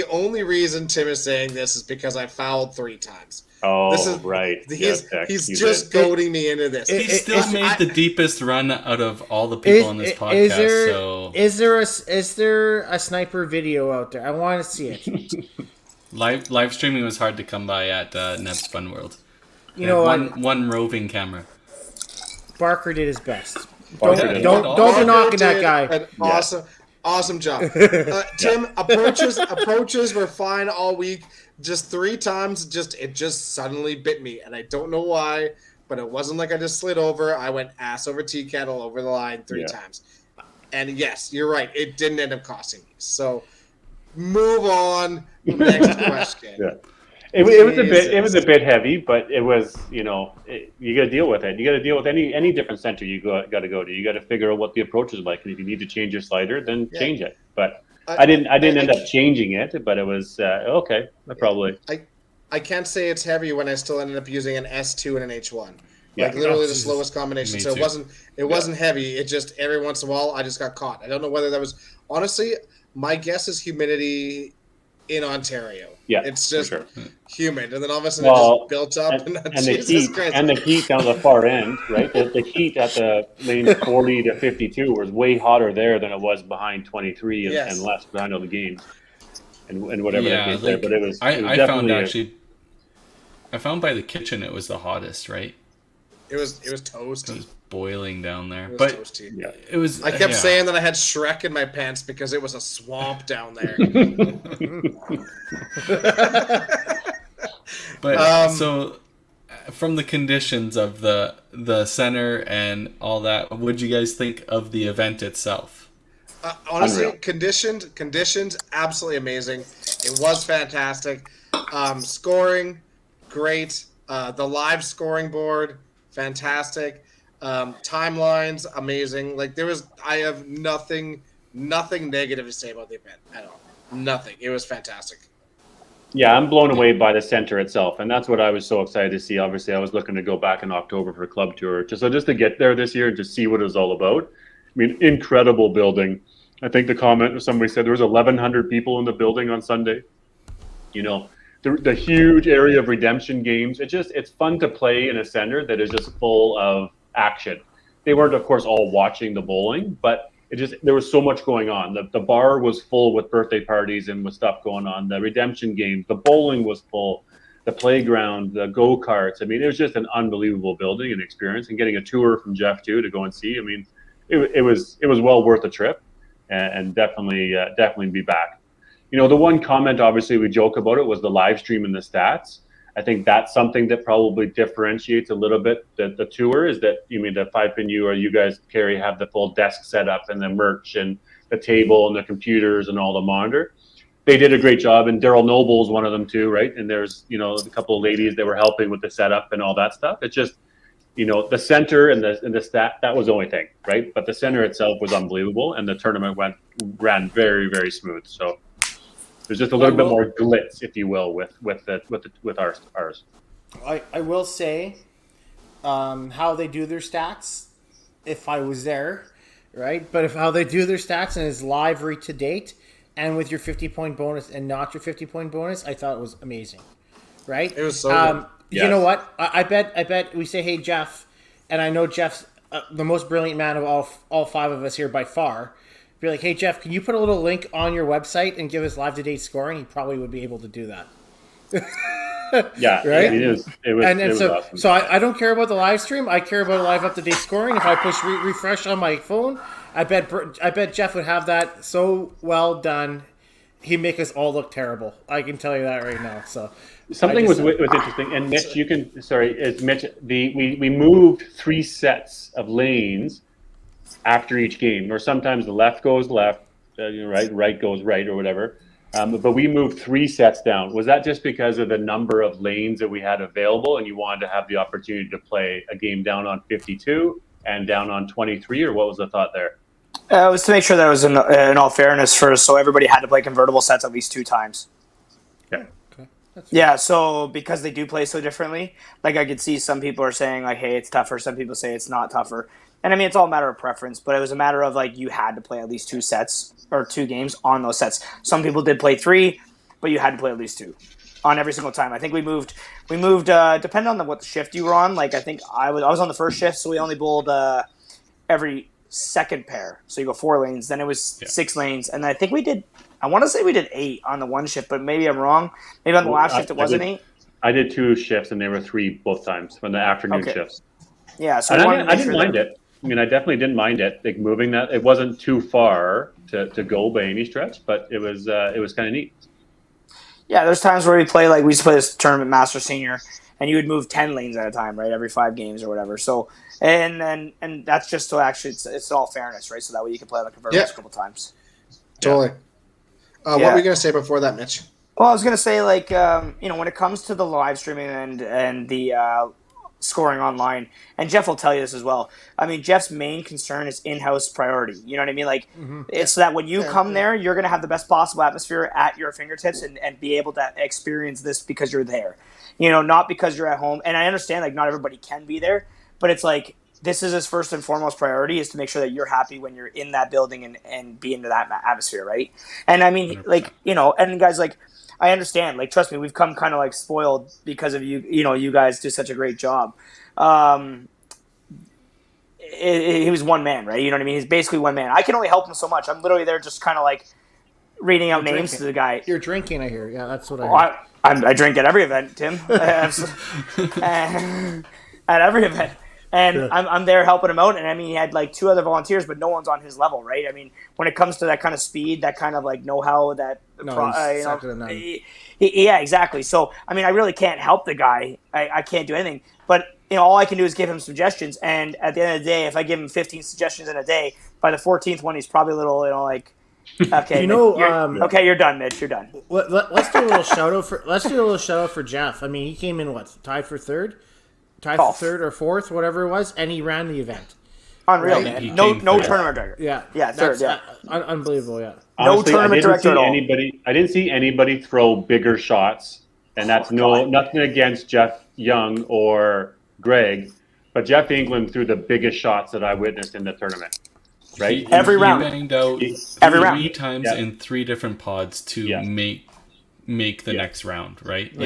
only reason Tim is saying this is because I fouled 3 times. Oh, right. He's just goading me into this. He still made the deepest run out of all the people on this podcast. Is there a sniper video out there? I want to see it. Live streaming was hard to come by at Neb's Fun World. One roving camera. Barker did his best. Don't be knocking that guy. An awesome job. Tim, approaches were fine all week. Just 3 times, it just suddenly bit me, and I don't know why, but it wasn't like I just slid over. I went ass over tea kettle over the line 3 times. And yes, you're right. It didn't end up costing me. So move on. Next question. Yeah. It was a bit heavy, but it was, you got to deal with it. You got to deal with any different center you got to go to. You got to figure out what the approach is like, and if you need to change your slider, then change it. But I didn't end up changing it, but it was okay. I can't say it's heavy when I still ended up using an S2 and an H1. Yeah. Like literally the slowest combination. So it wasn't heavy. It just every once in a while I just got caught. I don't know whether that was honestly. My guess is humidity in Ontario. Yeah, it's just humid, and then all of a sudden it just built up, and the heat down the far end, right? The heat at the lanes 40 to 52 was way hotter there than it was behind 23 and less behind all the games, and whatever that case there. But it was. I found by the kitchen it was the hottest, right? It was toasty. It was boiling down there, but toasty. Yeah. It was. I kept saying that I had Shrek in my pants because it was a swamp down there. But so, from the conditions of the center and all that, what did you guys think of the event itself? Honestly, conditions, absolutely amazing. It was fantastic. Scoring, great. The live scoring board, fantastic. Timelines, amazing. Like I have nothing negative to say about the event at all. Nothing. It was fantastic. Yeah, I'm blown away by the center itself, and that's what I was so excited to see. Obviously, I was looking to go back in October for Club Tour, just to get there this year and just see what it was all about. I mean, incredible building. I think the comment somebody said there was 1,100 people in the building on Sunday. The huge area of redemption games. It's fun to play in a center that is just full of action. They weren't, of course, all watching the bowling, but there was so much going on. The bar was full with birthday parties and with stuff going on. The redemption games, the bowling was full, the playground, the go-karts. I mean, it was just an unbelievable building and experience, and getting a tour from Jeff too to go and see. I mean, it was well worth the trip, and definitely be back. The one comment, obviously, we joke about it, was the live stream and the stats. I think that's something that probably differentiates a little bit the tour, is that the 5-pin or you guys, Carrie, have the full desk setup and the merch and the table and the computers and all the monitor. They did a great job, and Daryl Noble's one of them too, right? And there's a couple of ladies that were helping with the setup and all that stuff. It's just the center and the stat, that was the only thing, right? But the center itself was unbelievable, and the tournament ran very, very smooth. So there's just a little bit more glitz, if you will, with ours. I will say how they do their stats, if I was there, right? But how they do their stats and is live right to date, and with your 50-point bonus and not your 50-point bonus, I thought it was amazing, right? It was so good. You know what? I bet we say, hey, Jeff, and I know Jeff's the most brilliant man of all five of us here by far. Be like, hey, Jeff, can you put a little link on your website and give us live-to-date scoring? He probably would be able to do that. Yeah, right. It was awesome. So I don't care about the live stream. I care about live up-to-date scoring. If I push refresh on my phone, I bet Jeff would have that so well done. He'd make us all look terrible. I can tell you that right now. So something was interesting. And Mitch, we moved 3 sets of lanes after each game, or sometimes the left goes left, right goes right, or whatever. But we moved 3 sets down. Was that just because of the number of lanes that we had available, and you wanted to have the opportunity to play a game down on 52 and down on 23, or what was the thought there? It was to make sure that it was in all fairness so everybody had to play convertible sets at least 2 times. Okay. Yeah, so because they do play so differently, like I could see some people are saying like, hey, it's tougher. Some people say it's not tougher. And I mean, it's all a matter of preference, but it was a matter of like you had to play at least 2 sets or 2 games on those sets. Some people did play 3, but you had to play at least 2 on every single time. I think we moved depending on what shift you were on. Like I think I was on the first shift, so we only bowled every second pair. So you go 4 lanes, then it was 6 lanes, and I think I want to say we did 8 on the one shift, but maybe I'm wrong. Maybe on the last shift it wasn't 8. I did 2 shifts, and they were 3 both times from the afternoon shifts. Yeah, so I didn't mind it. I mean, I definitely didn't mind it. Like moving that, it wasn't too far to go by any stretch, but it was kind of neat. Yeah, there's times where we used to play this tournament Master Senior, and you would move 10 lanes at a time, right? Every 5 games or whatever. So, and that's just so actually it's all fairness, right? So that way you can play like convertibles a couple times. Totally. What were you gonna say before that, Mitch? Well, I was gonna say when it comes to the live streaming and the scoring online, and Jeff will tell you this as well. I mean, Jeff's main concern is in-house priority. You know what I mean? Like, it's that when you come there, you're going to have the best possible atmosphere at your fingertips and be able to experience this because you're there. Not because you're at home. And I understand, like, not everybody can be there, but it's like, this is his first and foremost priority is to make sure that you're happy when you're in that building and be into that atmosphere, right? And I mean, 100%. And guys, like, I understand. Like, trust me, we've come kind of like spoiled because of you. You guys do such a great job. He was one man, right? You know what I mean? He's basically one man. I can only help him so much. I'm literally there just kind of like reading out names to the guy. You're drinking, I hear. Yeah, that's what I hear. I drink at every event, Tim. At every event. And I'm there helping him out. And I mean, he had like 2 other volunteers, but no one's on his level, right? I mean, when it comes to that kind of speed, that kind of like know-how, yeah, exactly. So, I mean, I really can't help the guy. I can't do anything. But, all I can do is give him suggestions. And at the end of the day, if I give him 15 suggestions in a day, by the 14th one, he's probably a little, like, okay, okay, you're done, Mitch. You're done. Let's do a little shout out for Jeff. I mean, he came in tied for third or fourth, whatever it was, and he ran the event. Unreal, man. No tournament director. Yeah, third. Yeah, unbelievable. Yeah. Honestly, no tournament director at all. I didn't see anybody throw bigger shots, and that's nothing against Jeff Young or Greg, but Jeff England threw the biggest shots that I witnessed in the tournament. Right, every round. He banged out every round 3 times in 3 different pods to make the next round. Right. He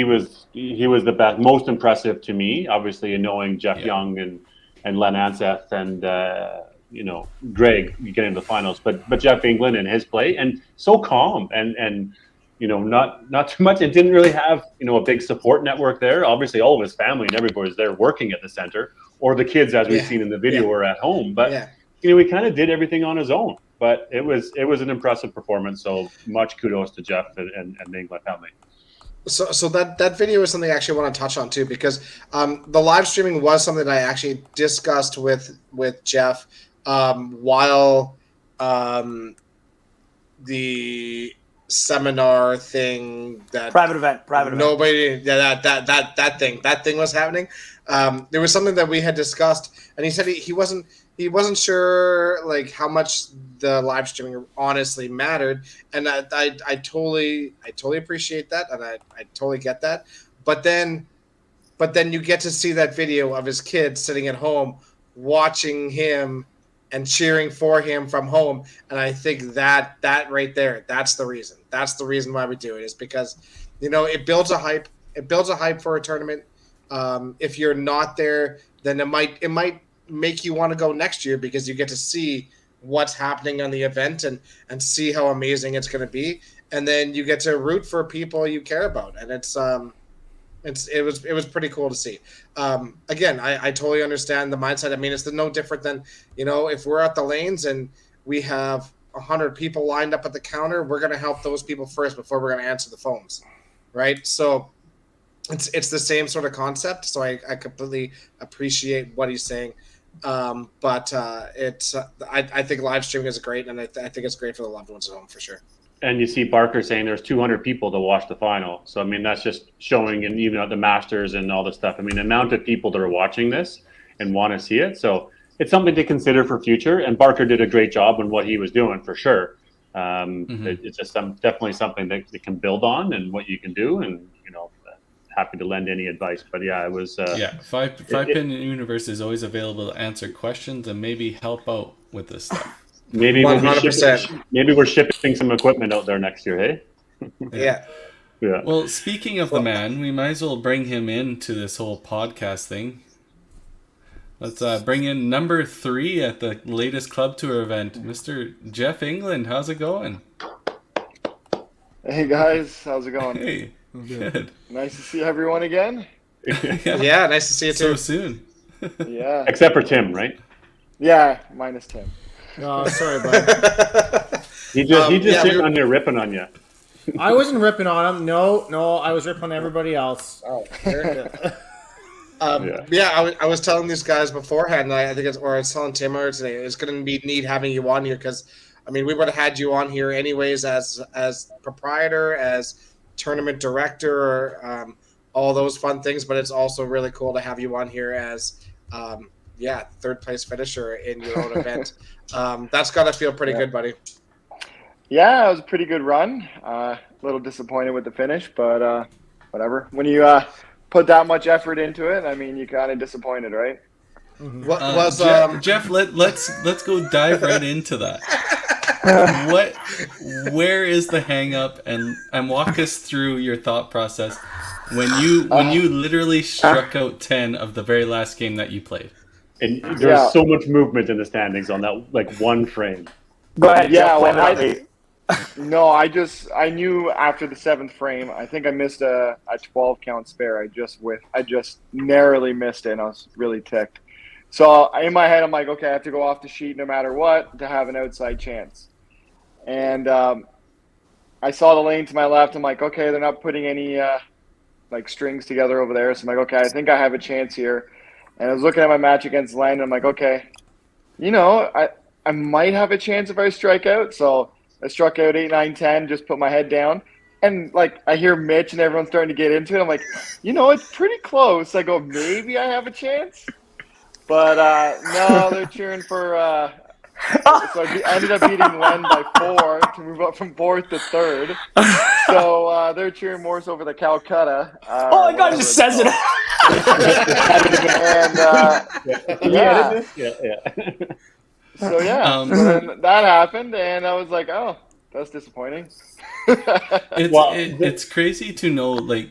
was the best, most impressive to me, obviously, in knowing Jeff Young and Len Anseth and Greg getting into the finals, but Jeff England and his play, and so calm and not too much. It didn't really have a big support network there. Obviously, all of his family and everybody was there working at the center, or the kids, as we've seen in the video, were at home. But he kind of did everything on his own. But it was an impressive performance. So much kudos to Jeff and the England family. So that video is something I actually want to touch on too, because the live streaming was something that I actually discussed with Jeff while the seminar thing that private event. Nobody, that thing was happening. There was something that we had discussed, and he said he wasn't sure like how much the live streaming honestly mattered, and I totally appreciate that, and I totally get that. But then you get to see that video of his kids sitting at home watching him and cheering for him from home, and I think that right there, that's the reason. That's the reason why we do it, is because, you know, it builds a hype. It builds a hype for a tournament. If you're not there, then it might make you want to go next year, because you get to see what's happening on the event and see how amazing it's going to be, and then you get to root for people you care about, and it was pretty cool to see. Again, I totally understand the mindset. I mean, it's no different than, you know, if we're at the lanes and we have 100 people lined up at the counter, we're going to help those people first before we're going to answer the phones, right? So it's the same sort of concept. So I completely appreciate what he's saying. But I think live streaming is great, and I think it's great for the loved ones at home for sure. And you see Barker saying there's 200 people to watch the final. So, I mean, that's just showing, and even at the Masters and all this stuff. I mean, the amount of people that are watching this and want to see it. So it's something to consider for future. And Barker did a great job on what he was doing for sure. It's just definitely something that they can build on and what you can do. And, you know, happy to lend any advice. But yeah, it was. Five Pin Universe is always available to answer questions and maybe help out with this stuff. Maybe 100%. Maybe we're shipping some equipment out there next year, hey? Yeah. Well, speaking of the man, we might as well bring him into this whole podcast thing. Let's bring in number 3 at the latest Club Tour event, Mr. Jeff England. How's it going? Hey guys, how's it going? Hey, good. Nice to see everyone again. Yeah, nice to see you too. So soon. Yeah. Except for Tim, right? Yeah, minus Tim. Oh, sorry, bud. He just sitting on there ripping on you. I wasn't ripping on him. No, I was ripping on everybody else. Oh, I was telling these guys beforehand. I think I was telling Tim earlier today. It's going to be neat having you on here, because, I mean, we would have had you on here anyways as proprietor, as tournament director, all those fun things. But it's also really cool to have you on here as third place finisher in your own event. That's got to feel pretty good, buddy. Yeah, it was a pretty good run. A little disappointed with the finish, but whatever. When you put that much effort into it, I mean, you kind of disappointed, right? What was Jeff? Let's go dive right into that. Where is the hang up, and walk us through your thought process when you literally struck out 10 of the very last game that you played. And there's so much movement in the standings on that, like, one frame. Go ahead. Yeah, I knew after the 7th frame, I think I missed a 12 count spare. I just narrowly missed it, and I was really ticked. So in my head, I'm like, okay, I have to go off the sheet no matter what to have an outside chance. And I saw the lane to my left. I'm like, okay, they're not putting any like strings together over there. So I'm like, okay, I think I have a chance here. And I was looking at my match against Len, and I'm like, okay, you know, I might have a chance if I strike out. So I struck out 8, 9, 10, just put my head down. And, like, I hear Mitch and everyone's starting to get into it. I'm like, you know, it's pretty close. I go, maybe I have a chance. But, no, they're cheering for so I ended up beating Len by 4 to move up from 4th to 3rd. So they're cheering more so for the Calcutta. Oh my God, he just says it. So so then that happened, and I was like, oh, that's disappointing. It's crazy to know, like,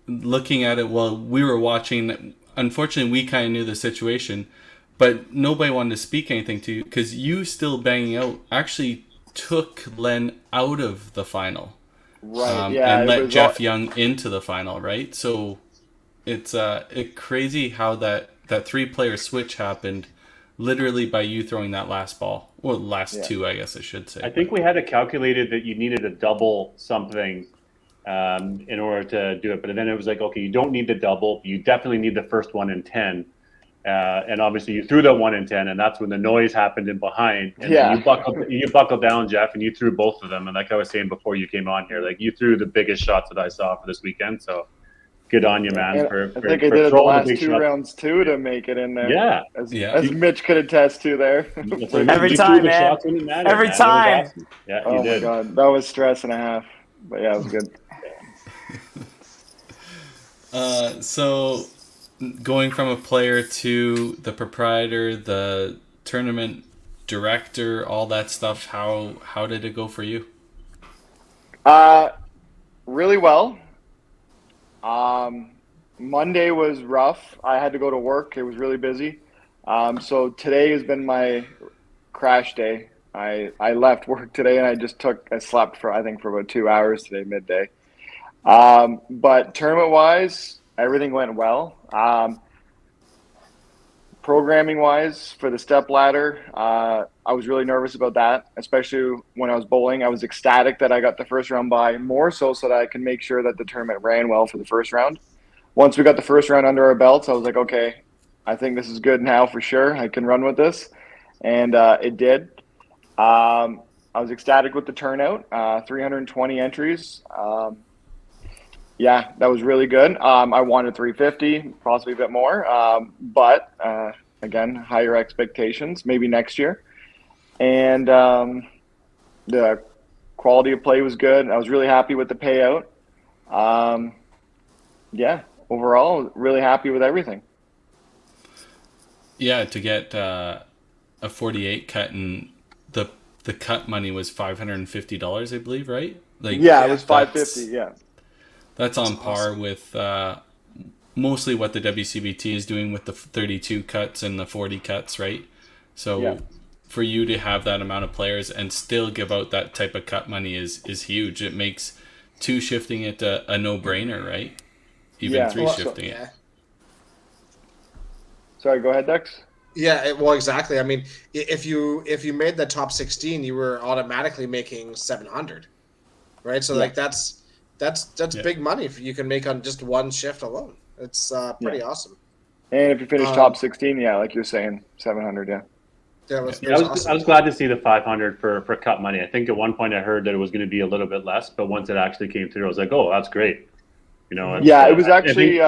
looking at it while we were watching. Unfortunately, we kind of knew the situation, but nobody wanted to speak anything to you, because you still banging out actually took Len out of the final, right? And let Jeff Young into the final, right? So it's crazy how that 3-player switch happened, literally by you throwing that last ball, or last 2, I guess I should say. I think we had it calculated that you needed a double something in order to do it, but then it was like, okay, you don't need the double, you definitely need the first one in 10. and obviously you threw that 1 in 10, and that's when the noise happened in behind. And Yeah. then you buckled down, Jeff, and you threw both of them. And like I was saying before you came on here, like you threw the biggest shots that I saw for this weekend. So good on you, man. And For I think I did it the throwing last big 2 shots. rounds too to make it in there. Yeah. As Mitch could attest to there. It's like Every you time, threw the man. shots when it mattered, Every man. It was time. awesome. Yeah, Oh you my did. god, that was stress and a half. But yeah, it was good. So going from a player to the proprietor, the tournament director, all that stuff, how did it go for you? Really well. Monday was rough. I had to go to work. It was really busy. So today has been my crash day. I left work today and I slept for about 2 hours today, midday. But tournament wise, everything went well. Programming wise for the step ladder, I was really nervous about that, especially when I was bowling. I was ecstatic that I got the first round bye, more so that I can make sure that the tournament ran well for the first round. Once we got the first round under our belts, I was like, okay, I think this is good now for sure. I can run with this. And it did. I was ecstatic with the turnout, 320 entries. Yeah, that was really good. I wanted 350, possibly a bit more. But again, higher expectations, maybe next year. And the quality of play was good. I was really happy with the payout. Yeah, overall, really happy with everything. Yeah, to get a 48 cut, and the cut money was $550, I believe, right? Like, yeah, it was $550. Yeah, that's on par with mostly what the WCBT is doing with the 32 cuts and the 40 cuts, right? So for you to have that amount of players and still give out that type of cut money is huge. It makes 2 shifting it a no-brainer, right? Even 3 shifting it. Sorry, go ahead, Dex. Yeah, well, exactly. I mean, if you made the top 16, you were automatically making 700, right? So like that's big money if you can make on just one shift alone. It's pretty awesome. And if you finish top 16, like you're saying, 700, yeah. Yeah, it was I was glad to see the 500 for cut money. I think at one point I heard that it was going to be a little bit less, but once it actually came through, I was like, oh, that's great. You know. It was actually.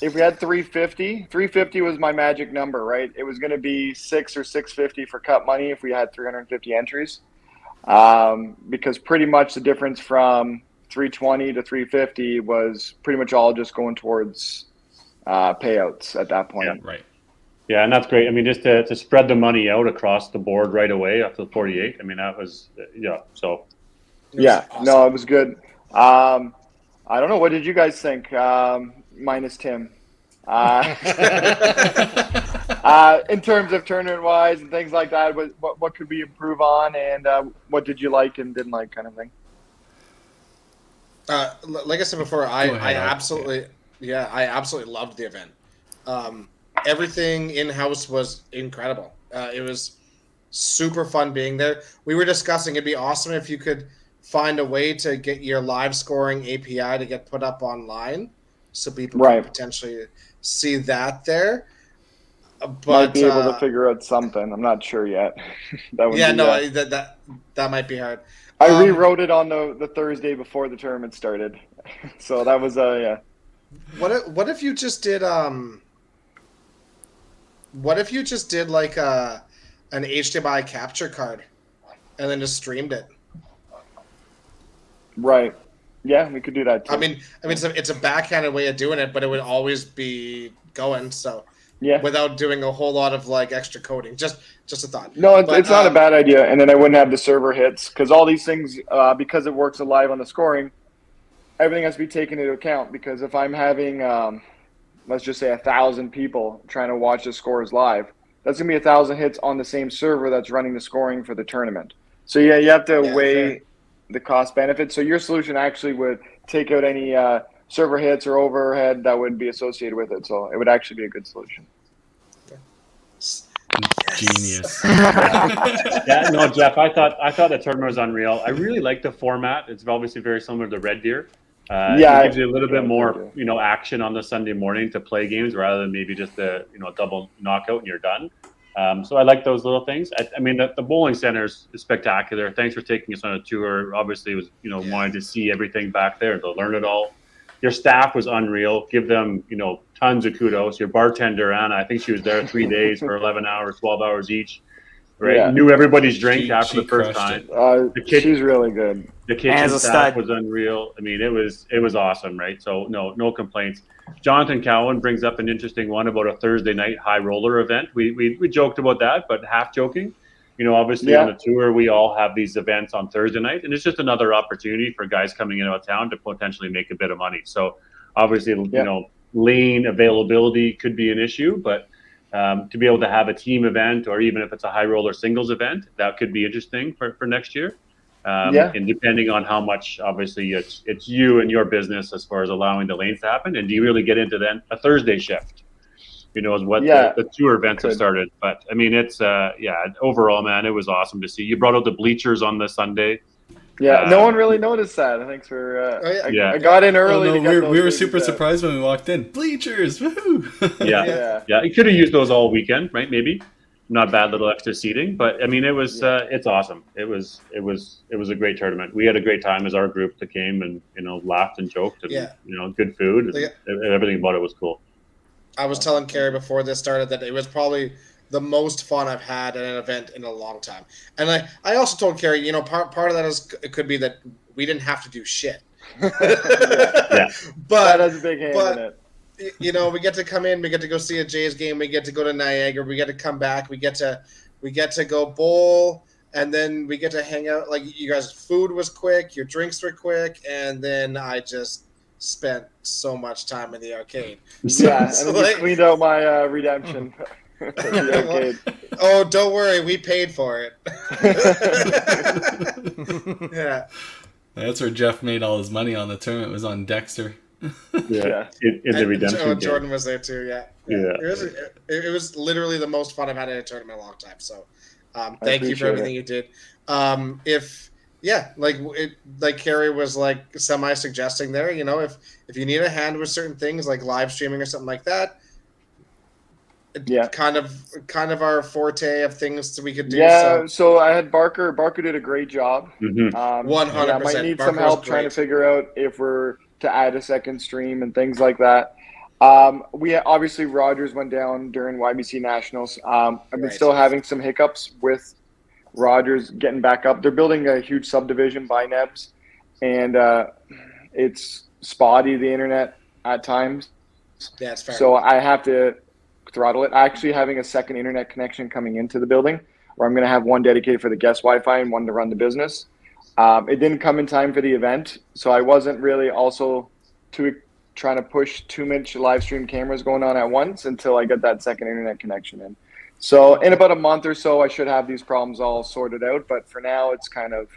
If we had 350 was my magic number, right? It was going to be 6 or 650 for cut money if we had 350 entries, because pretty much the difference from 320 to 350 was pretty much all just going towards payouts at that point. Yeah, right. Yeah, and that's great. I mean, just to spread the money out across the board right away after the 48. I mean, that was So. Yeah, awesome. No, it was good. I don't know. What did you guys think? Minus Tim. In terms of tournament wise and things like that, what could we improve on, and what did you like and didn't like, kind of thing? Like I said before, I absolutely loved the event. Everything in-house was incredible. It was super fun being there. We were discussing it'd be awesome if you could find a way to get your live scoring API to get put up online, so people can potentially see that there. But might be able to figure out something. I'm not sure yet. that might be hard. I rewrote it on the Thursday before the tournament started, so that was What if you just did like an HDMI capture card, and then just streamed it? Right. Yeah, we could do that too. I mean, it's a backhanded way of doing it, but it would always be going. So without doing a whole lot of like extra coding, just a thought. No, it's not a bad idea. And then I wouldn't have the server hits, because all these things, because it works live on the scoring, everything has to be taken into account. Because if I'm having, let's just say 1,000 people trying to watch the scores live, that's gonna be 1,000 hits on the same server that's running the scoring for the tournament. So you have to weigh the cost benefit. So your solution actually would take out any server hits or overhead that would be associated with it. So it would actually be a good solution. Genius. Yeah, no, Jeff, I thought the tournament was unreal. I really like the format. It's obviously very similar to Red Deer. It gives you a little bit more, action on the Sunday morning to play games rather than maybe just a double knockout and you're done. So I like those little things. I mean, the bowling center is spectacular. Thanks for taking us on a tour. Obviously, it was wanting to see everything back there, to learn it all. Your staff was unreal. Give them tons of kudos. Your bartender Anna, I think she was there 3 days for 11 hours, 12 hours each. Right, Yeah. Knew everybody's drink after the first time. She's really good. The kitchen staff was unreal. I mean, it was awesome, right? So no complaints. Jonathan Cowan brings up an interesting one about a Thursday night high roller event. We joked about that, but half joking. Obviously on the tour we all have these events on Thursday night, and it's just another opportunity for guys coming in out of town to potentially make a bit of money. So obviously, lane availability could be an issue, but to be able to have a team event, or even if it's a high roller singles event, that could be interesting for next year. And depending on how much, obviously, it's you and your business as far as allowing the lanes to happen. And do you really get into then a Thursday shift? Is what the tour events have started. But I mean, it's overall, man, it was awesome to see. You brought out the bleachers on the Sunday. Yeah, no one really noticed that. Thanks for. I got in early. We were super surprised when we walked in. Bleachers, woohoo! Yeah. You could have used those all weekend, right? Maybe not bad little extra seating, but I mean, it was it's awesome. It was a great tournament. We had a great time as our group that came and laughed and joked and good food. And everything about it was cool. I was telling Carrie before this started that it was probably the most fun I've had at an event in a long time. And I also told Carrie, part of that is it could be that we didn't have to do shit. But that has a big hand in it. We get to come in, we get to go see a Jays game, we get to go to Niagara, we get to come back, we get to go bowl, and then we get to hang out. Like, you guys' food was quick, your drinks were quick, and then I just spent so much time in the arcade. And then you cleaned out my redemption. Oh, don't worry, we paid for it. Yeah. That's where Jeff made all his money on the tournament, was on Dexter. In the redemption. Jordan was there too, yeah. It was literally the most fun I've had in a tournament in a long time. So thank you for everything you did. Like Carrie was semi-suggesting there, if you need a hand with certain things like live streaming or something like that, kind of our forte of things that we could do. So I had Barker. Barker did a great job. 100%. I might need some help trying to figure out if we're to add a second stream and things like that. We obviously Rogers went down during YBC Nationals. I've been still having some hiccups with Rogers getting back up. They're building a huge subdivision by Nebs, and it's spotty, the internet at times. Yeah, it's fair. So I have to throttle it. Actually having a second internet connection coming into the building, where I'm going to have one dedicated for the guest Wi-Fi and one to run the business. It didn't come in time for the event, so I wasn't really also trying to push too much live stream cameras going on at once until I get that second internet connection in. So in about a month or so, I should have these problems all sorted out. But for now, it's kind of,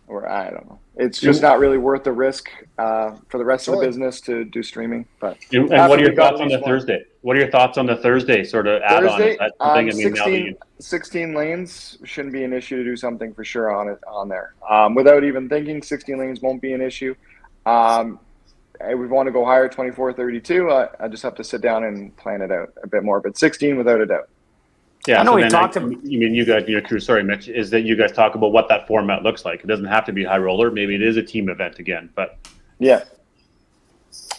or I don't know, it's just not really worth the risk for the rest of the business to do streaming. But and what are your thoughts on the Thursday? What are your thoughts on the Thursday sort of add-on? 16 lanes shouldn't be an issue to do something for sure on there. Without even thinking, 16 lanes won't be an issue. We want to go higher, 24, 32. I just have to sit down and plan it out a bit more. But 16, without a doubt. Yeah, I know we talked about. You mean you guys, your crew? Sorry, Mitch. Is that you guys talk about what that format looks like? It doesn't have to be high roller. Maybe it is a team event again. But yeah,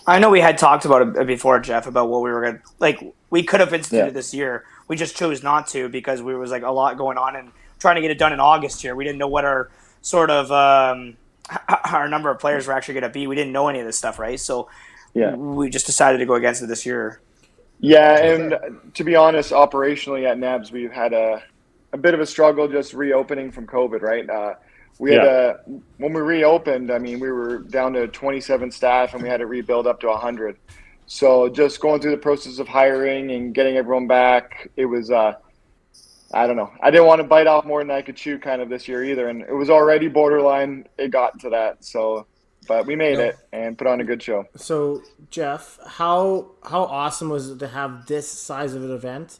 I know we had talked about it before, Jeff, about what we were gonna like. We could have instituted this year. We just chose not to because we was like a lot going on and trying to get it done in August here. We didn't know what our sort of our number of players were actually going to be. We didn't know any of this stuff, right? So we just decided to go against it this year. Yeah, and to be honest, operationally at NABS, we've had a bit of a struggle just reopening from COVID, right? We had when we reopened, I mean, we were down to 27 staff and we had to rebuild up to 100. So just going through the process of hiring and getting everyone back, it was, I don't know. I didn't want to bite off more than I could chew kind of this year either. And it was already borderline. It got to that. So, but we made it and put on a good show. So, Jeff, how awesome was it to have this size of an event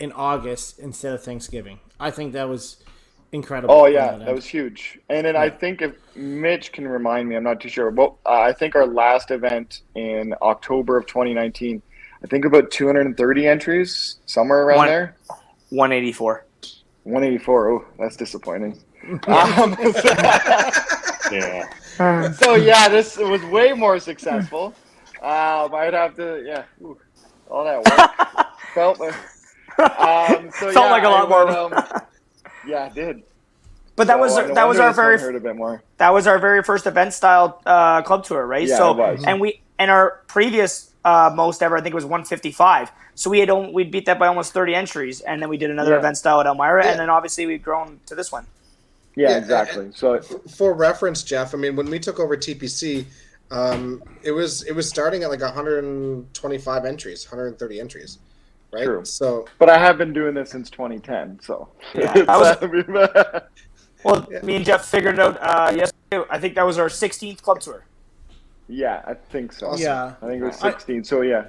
in August instead of Thanksgiving? I think that was incredible. Oh yeah, that was huge. And then I think if Mitch can remind me, I'm not too sure. Well, I think our last event in October of 2019, I think about 230 entries, somewhere around there. 184. 184. Oh, that's disappointing. Yeah. So yeah, this was way more successful. I'd have to, all that work felt. Felt like a lot more. Yeah, it did. But that was our very hurt a bit more. That was our very first event style club tour, right? Yeah, so it was. and our previous most ever I think was 155. So we'd beat that by almost 30 entries, and then we did another event style at Elmira, and then obviously we've grown to this one. Yeah, exactly. So for reference, Jeff, I mean, when we took over TPC, it was starting at like 125 entries, 130 entries, right? True. So, but I have been doing this since 2010, so. Well, me and Jeff figured it out yesterday. I think that was our 16th club tour. Yeah, I think so. Awesome. Yeah, I think it was 16. So yeah.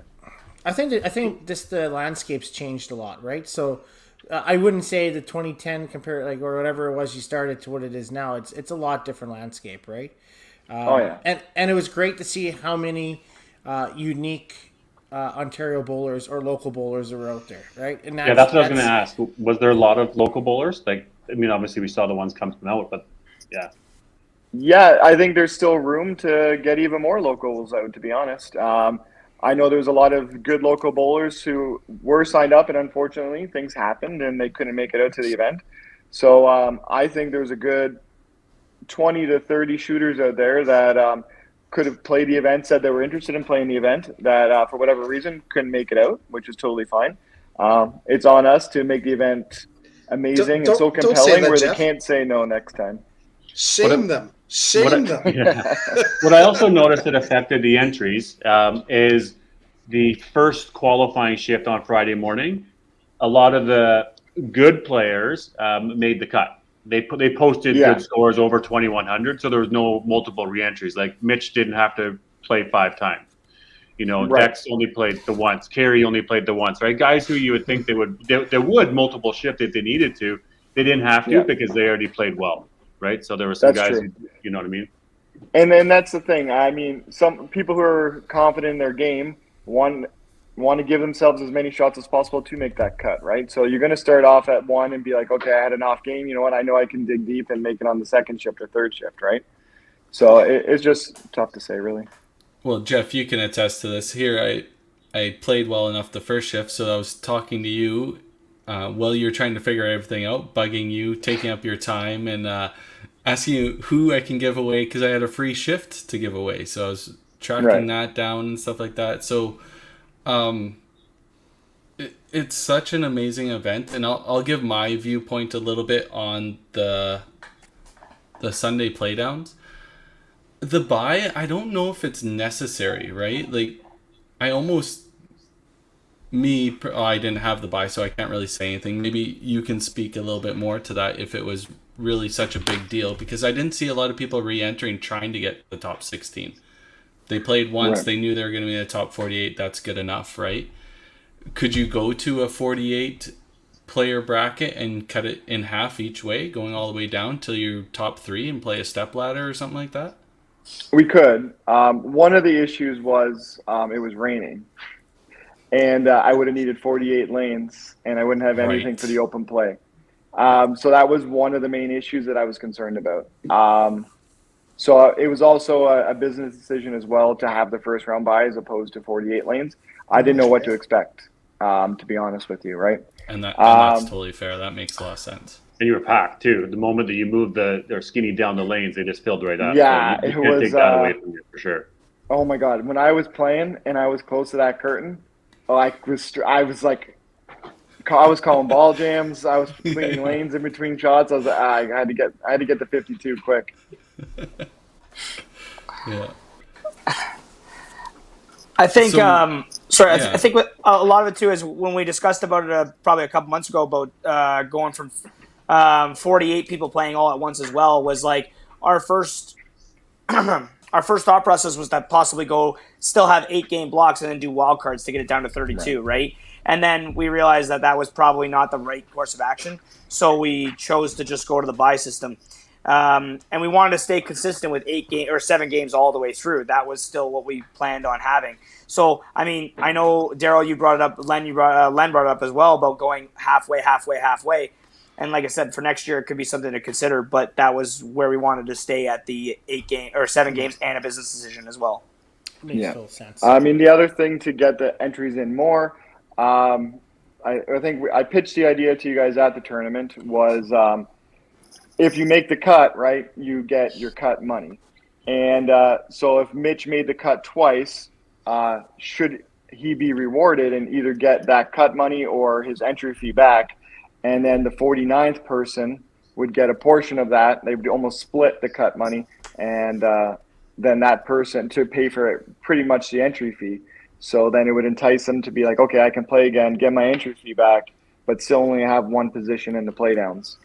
I think the landscape's changed a lot, right? So I wouldn't say the 2010 compared or whatever it was you started to what it is now. It's a lot different landscape, right? And it was great to see how many unique Ontario bowlers or local bowlers are out there, right? And that's what I was going to ask. Was there a lot of local bowlers? Obviously we saw the ones come out, but yeah. Yeah, I think there's still room to get even more locals out, to be honest. I know there's a lot of good local bowlers who were signed up, and unfortunately things happened and they couldn't make it out to the event. So I think there's a good 20 to 30 shooters out there that could have played the event, said they were interested in playing the event, that for whatever reason couldn't make it out, which is totally fine. It's on us to make the event amazing and so compelling where Jeff. They can't say no next time. Shame them. Yeah. What I also noticed that affected the entries is the first qualifying shift on Friday morning. A lot of the good players made the cut. They posted good scores over 2,100, so there was no multiple re-entries. Like Mitch didn't have to play 5 times. Dex only played the once. Carey only played the once. Right, guys who you would think they would multiple shift if they needed to. They didn't have to because they already played well. Right, so there were some guys who, you know what I mean? And then that's the thing. I mean, some people who are confident in their game want to give themselves as many shots as possible to make that cut, right? So you're going to start off at 1 and be like, okay, I had an off game. You know what? I know I can dig deep and make it on the second shift or third shift, right? So it's just tough to say, really. Well, Jeff, you can attest to this. Here, I played well enough the first shift, so I was talking to you while you're trying to figure everything out, bugging you, taking up your time, and asking you who I can give away because I had a free shift to give away. So I was tracking that down and stuff like that. So it's such an amazing event, and I'll give my viewpoint a little bit on the Sunday playdowns. The buy, I don't know if it's necessary, right? Like, I didn't have the buy, so I can't really say anything. Maybe you can speak a little bit more to that if it was really such a big deal, because I didn't see a lot of people re-entering trying to get the top 16. They played once, they knew they were going to be in the top 48. That's good enough, right? Could you go to a 48 player bracket and cut it in half each way, going all the way down till your top 3 and play a step ladder or something like that? We could. One of the issues was it was raining, and I would have needed 48 lanes, and I wouldn't have anything for the open play. So that was one of the main issues that I was concerned about. So it was also a business decision as well to have the first round bye as opposed to 48 lanes. I didn't know what to expect, to be honest with you, right? And that's totally fair. That makes a lot of sense. And you were packed too. The moment that you moved their skinny down the lanes, they just filled right up. Yeah, so you can't take that away from you for sure. Oh my God! When I was playing and I was close to that curtain, I was calling ball jams. I was cleaning lanes in between shots. I was like, I had to get the 52 quick. Yeah. I think. I think what a lot of it too is when we discussed about it probably a couple months ago about going from 48 people playing all at once as well, was like our first our first thought process was to possibly still have 8-game blocks and then do wild cards to get it down to 32, right? And then we realized that was probably not the right course of action. So we chose to just go to the bye system. And we wanted to stay consistent with 7 games all the way through. That was still what we planned on having. So, I mean, I know, Daryl, you brought it up, Len brought it up as well about going halfway. And like I said, for next year, it could be something to consider, but that was where we wanted to stay at the 7 games and a business decision as well. Makes total sense. I mean, the other thing to get the entries in more, I think I pitched the idea to you guys at the tournament was if you make the cut, right, you get your cut money. And so if Mitch made the cut twice, should he be rewarded and either get that cut money or his entry fee back? And then the 49th person would get a portion of that. They would almost split the cut money. And then that person to pay for pretty much the entry fee. So then it would entice them to be like, okay, I can play again, get my entry fee back, but still only have one position in the playdowns.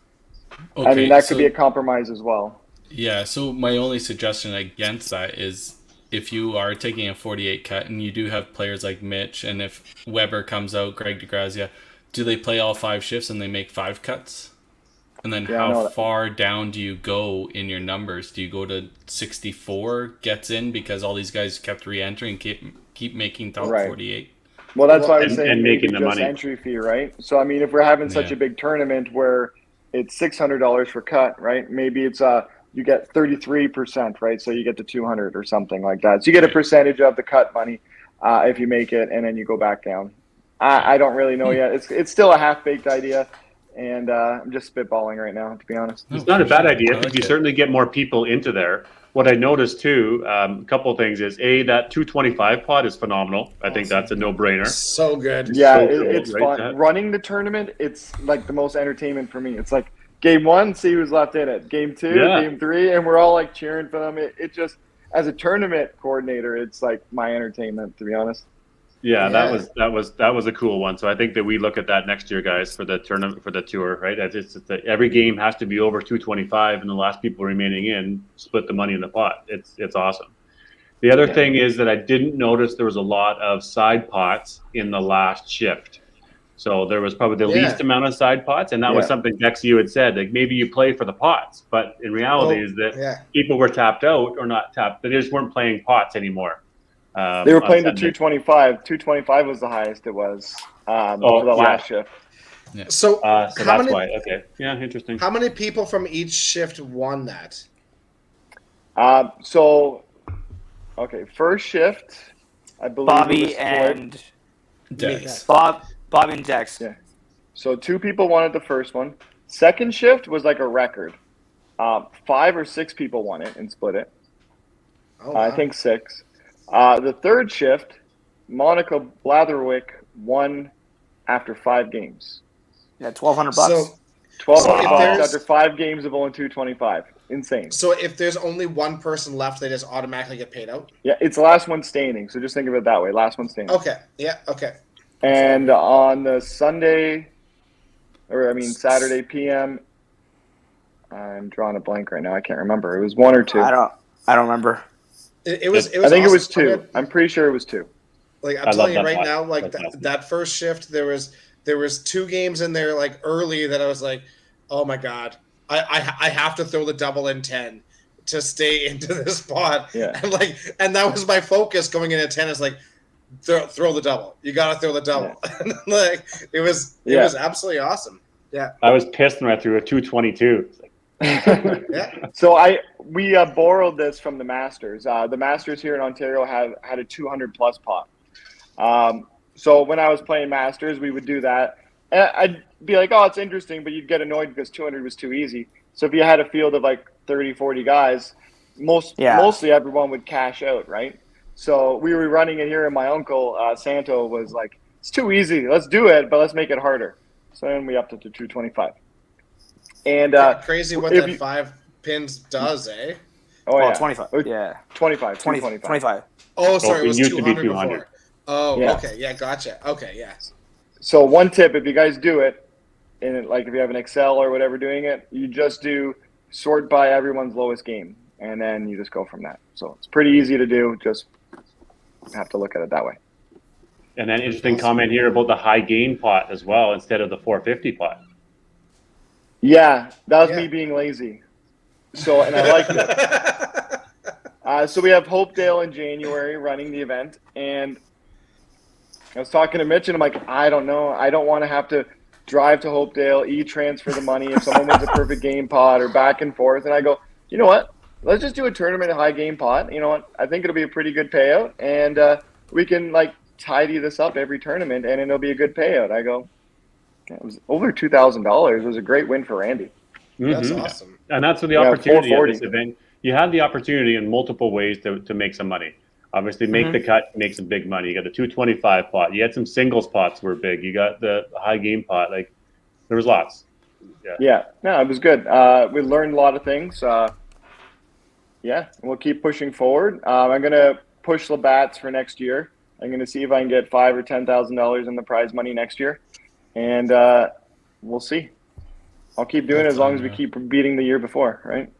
Okay, I mean, that could be a compromise as well. Yeah, so my only suggestion against that is if you are taking a 48 cut and you do have players like Mitch, and if Weber comes out, Greg DeGrazia, do they play all 5 shifts and they make 5 cuts? And then how far down do you go in your numbers? Do you go to 64 gets in because all these guys kept re-entering, keep making top 48? Well, that's why I was saying and making the just money. Entry fee, right? So, I mean, if we're having such a big tournament where it's $600 for cut, right? Maybe it's you get 33%, right? So you get to 200 or something like that. So you get a percentage of the cut money if you make it, and then you go back down. I don't really know yet. It's still a half-baked idea, and I'm just spitballing right now, to be honest. It's not a bad idea because you certainly get more people into there. What I noticed too, a couple of things is that 225 pot is phenomenal. I think that's a no-brainer. So good. Yeah, So cool, it's right? fun. Running the tournament, it's like the most entertainment for me. It's like game 1, see who's left in it. Game 2, game 3, and we're all like cheering for them. It just, as a tournament coordinator, it's like my entertainment, to be honest. Yeah, that was a cool one. So I think that we look at that next year, guys, for the tournament, for the tour, right? It's that every game has to be over 225, and the last people remaining in split the money in the pot. It's awesome. The other thing is that I didn't notice there was a lot of side pots in the last shift. So there was probably the least amount of side pots, and that was something, Dex, you had said, like maybe you play for the pots, but in reality is that people were tapped out or not tapped. They just weren't playing pots anymore. They were playing the 225. 225 was the highest it was for the last shift. Yeah. So that's why. Okay. Yeah, interesting. How many people from each shift won that? First shift, I believe Bobby and Dex. Bob and Dex. Yeah. So 2 people won it the first one. Second shift was like a record. 5 or 6 people won it and split it. Oh, wow. I think 6. The third shift, Monica Blatherwick won after 5 games. Yeah, $1,200. So $1,200 after 5 games of only 225. Insane. So if there's only one person left, they just automatically get paid out? Yeah, it's the last one standing. So just think of it that way. Last one standing. Okay. Yeah. Okay. And on the Saturday PM, I'm drawing a blank right now. I can't remember. It was 1 or 2. I don't remember. It was. I think awesome. it was 2. I'm pretty sure it was 2. Like I'm telling you right pot. now, like that first shift, there was 2 games in there like early that I was like, oh my god, I have to throw the double in 10 to stay into this pot. Yeah. And that was my focus going into 10 is like throw the double. You got to throw the double. Yeah. It was absolutely awesome. Yeah. I was pissed when I threw a 222. Yeah. So we borrowed this from the Masters. The Masters here in Ontario had a 200 plus pot. So when I was playing Masters, we would do that. And I'd be like, oh, it's interesting, but you'd get annoyed because 200 was too easy. So if you had a field of like 30, 40 guys, mostly everyone would cash out, right? So we were running it here, and my uncle, Santo, was like, it's too easy. Let's do it, but let's make it harder. So then we upped it to 225. And crazy what that 5 pins does, eh? Oh, yeah. 25. Yeah. 25. 25. Oh, sorry, it was used to be 200 200. before. Oh, Yeah. okay. Yeah, gotcha. Okay, yeah. So one tip, if you guys do it, and like if you have an Excel or whatever doing it, you just do sort by everyone's lowest game. and then you just go from that. So it's pretty easy to do. Just have to look at it that way. And then interesting comment here about the high gain pot as well instead of the 450 pot. Yeah, that was me being lazy. So, and I liked it. So we have Hopedale in January running the event, and I was talking to Mitch, and I'm like, I don't know. I don't want to have to drive to Hopedale, transfer the money if someone wins a perfect game pot or back and forth. And I go, you know what? Let's just do a tournament at high game pot. You know what? I think it'll be a pretty good payout, and we can like tidy this up every tournament, and it'll be a good payout. I go, it was over $2,000. It was a great win for Randy. That's awesome. And that's what the opportunity of this event. You had the opportunity in multiple ways to make some money. Obviously, make the cut, make some big money. You got the 225 pot. You had some singles pots were big. You got the high game pot. Like, there was lots. Yeah. No, it was good. We learned a lot of things. We'll keep pushing forward. I'm going to push Labatt's for next year. I'm going to see if I can get $5,000 or $10,000 in the prize money next year. And we'll see. I'll keep doing it as long as we keep beating the year before, right?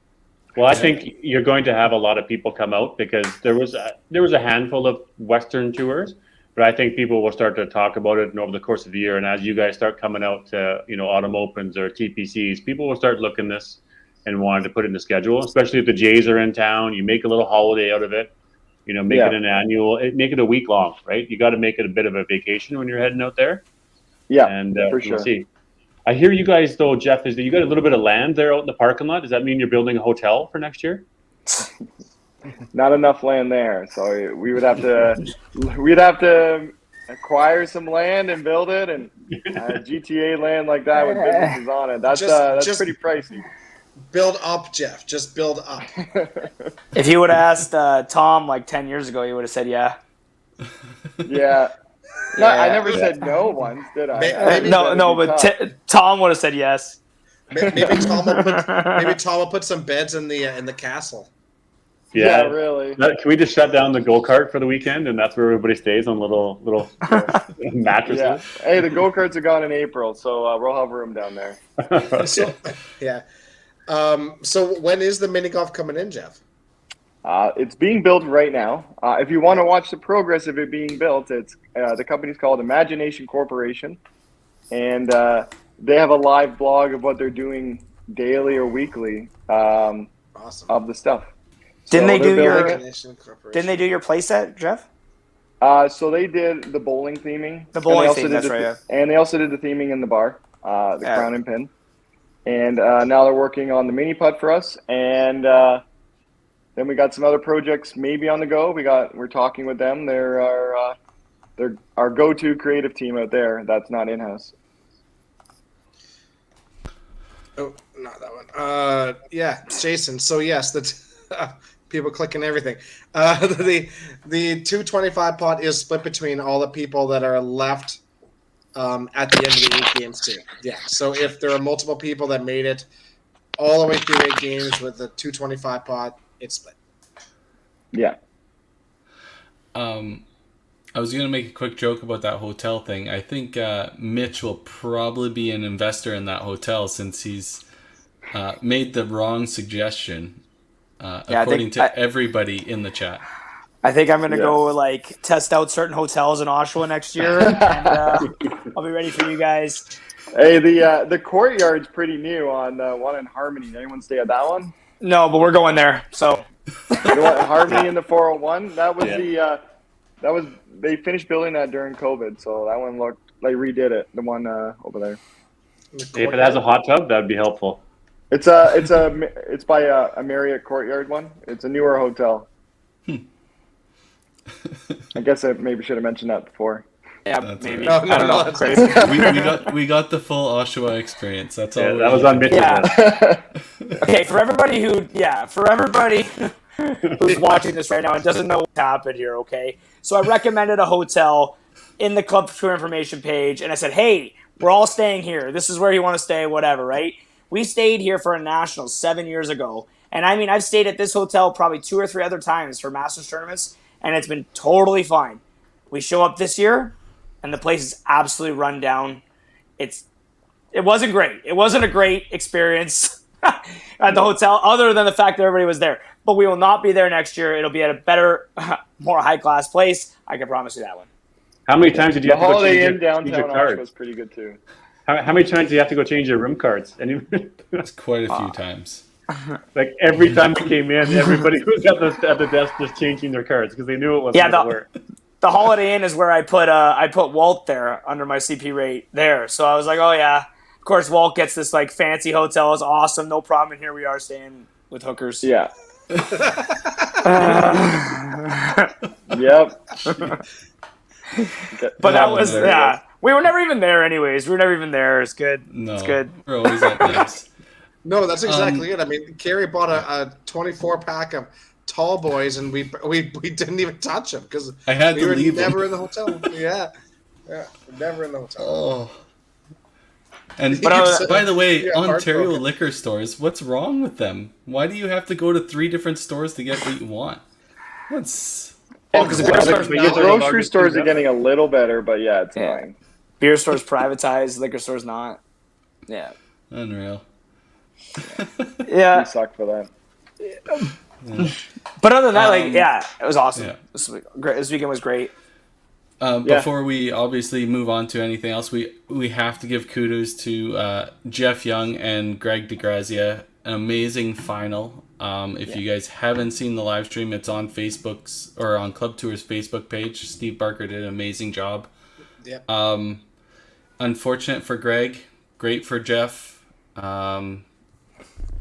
Well, I think you're going to have a lot of people come out because there was a handful of Western tours, but I think people will start to talk about it over the course of the year. And as you guys start coming out to Autumn Opens or TPCs, people will start looking this and wanting to put it in the schedule. Especially if the Jays are in town, you make a little holiday out of it. Make it an annual, make it a week long, right? You got to make it a bit of a vacation when you're heading out there. Yeah, and for sure. We'll see. I hear you guys, though, Jeff, is that you got a little bit of land there out in the parking lot. Does that mean you're building a hotel for next year? Not enough land there, so we'd have to acquire some land and build it, and GTA land like that with businesses on it. That's just pretty pricey. Build up, Jeff. Just build up. If you would have asked Tom like 10 years ago, he would have said yeah. Yeah. No, I never said no once, did I? But Tom would have said yes. Maybe Tom will put some beds in the castle. Yeah, really. Can we just shut down the go-kart for the weekend, and that's where everybody stays on little mattresses? Yeah. Hey, the go-karts are gone in April, so we'll have room down there. So when is the mini golf coming in, Jeff? It's being built right now. If you want to watch the progress of it being built, it's the company's called Imagination Corporation, and they have a live blog of what they're doing daily or weekly awesome. of the stuff. Didn't they do your playset, Jeff? So they did the bowling theming. The bowling theme, that's right. Yeah. And they also did the theming in the bar, the crown and pin. And now they're working on the mini putt for us, and then we got some other projects maybe on the go. We're talking with them. They're our go-to creative team out there. That's not in-house. Oh, not that one. Jason. So yes, people clicking everything. The 225 pot is split between all the people that are left at the end of the 8 games too. Yeah. So if there are multiple people that made it all the way through 8 games with the 225 pot, it's split. Yeah. I was going to make a quick joke about that hotel thing. I think Mitch will probably be an investor in that hotel since he's made the wrong suggestion, according to everybody in the chat. I think I'm going to go test out certain hotels in Oshawa next year, and I'll be ready for you guys. Hey, the courtyard's pretty new on one in Harmony. Did anyone stay at that one? No, but we're going there. So Harmony in the 401. That was they finished building that during COVID, so that one looked like redid it. The one over there. If it has a hot tub, that'd be helpful. It's by a Marriott Courtyard one. It's a newer hotel. I guess I maybe should have mentioned that before. Yeah, that's maybe. Right. I don't know. That's crazy. we got the full Oshawa experience. That's all. That was on Mitch's list. Okay, for everybody who's watching this right now and doesn't know what's happened here, okay? So I recommended a hotel in the Club Tour information page, and I said, hey, we're all staying here. This is where you want to stay, whatever, right? We stayed here for a Nationals 7 years ago, and I mean, I've stayed at this hotel probably 2 or 3 other times for Masters tournaments, and it's been totally fine. We show up this year, and the place is absolutely run down. It wasn't great. It wasn't a great experience at the hotel, other than the fact that everybody was there. but we will not be there next year. It'll be at a better, more high-class place. I can promise you that one. How many times did you The have to go Holiday change Inn your downtown Osh cards? was pretty good too. How many times do you have to go change your room cards? It's quite a few times. Like every time we came in, everybody was at the desk just changing their cards because they knew it wasn't going to work. The Holiday Inn is where I put Walt there under my CP rate there. So I was like, oh yeah, of course Walt gets this like fancy hotel. It's awesome, no problem. And here we are staying with hookers. Yeah. Yep. But that was we were never even there anyways. We were never even there. It's good. No, it's good. We're always at Glitz. No, that's exactly it. I mean, Carrie bought a 24-pack of tall boys, and we didn't even touch them because I had we to were leave never them. in the hotel. Yeah, never in the hotel. Oh. And But by the way, Yeah, Ontario heartbroken. liquor stores, what's wrong with them? Why do you have to go to 3 different stores to get what you want? What's Because the beer stores, The grocery stores are getting a little better, but yeah, it's fine. beer stores privatized, liquor stores not. Yeah. unreal? Yeah. We suck for that. But other than that, it was awesome. Yeah. This weekend was great. Before we obviously move on to anything else, we have to give kudos to Jeff Young and Greg DeGrazia. An amazing final. If you guys haven't seen the live stream, it's on Facebook's or on Club Tour's Facebook page. Steve Barker did an amazing job. Yeah. Unfortunate for Greg, great for Jeff.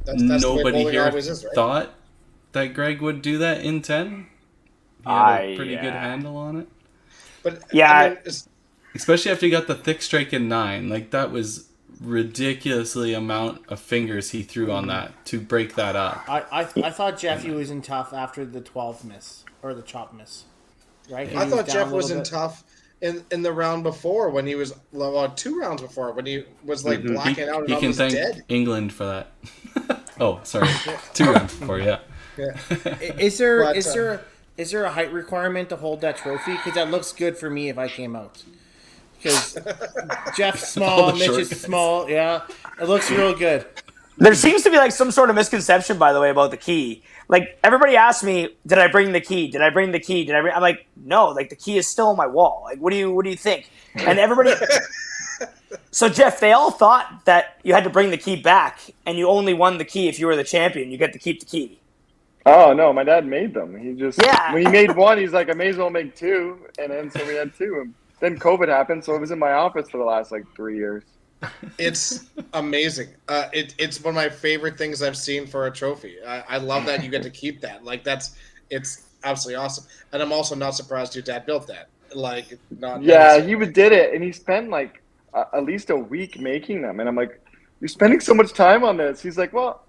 That's the way Nobody bowling here always is, right? thought that Greg would do that in 10. He had a pretty good handle on it. But Yeah. I mean, Especially after he got the thick strike in 9. Like, that was ridiculously amount of fingers he threw on that to break that up. I thought Jeffy was in tough after the 12 miss or the chop miss, right? I thought Jeff was in tough in the round before when he was 2 rounds before when he was like blacking out and He can almost thank dead. England for that. Oh, sorry. 2 rounds before, yeah. Is there But, is there a height requirement to hold that trophy? Because that looks good for me if I came out. Because Jeff's small, All the Mitch short is guys. small. Yeah, it looks real good. There seems to be like some sort of misconception, by the way, about the key. Like everybody asks me, "Did I bring the key? Did I bring the key? Did I?" I'm like, "No. Like the key is still on my wall. Like, what do you think?" And everybody. So Jeff, they all thought that you had to bring the key back, and you only won the key if you were the champion. You get to keep the key. Oh no, my dad made them. He just Yeah. when he made one, he's like, I may as well make 2, and then so we had 2. And then COVID happened, so it was in my office for the last 3 years. It's amazing. It's one of my favorite things I've seen for a trophy. I love that you get to keep that. Like it's absolutely awesome. And I'm also not surprised your dad built that. Like not. Yeah, he did it, and he spent at least a week making them. And I'm like, you're spending so much time on this. He's like, well,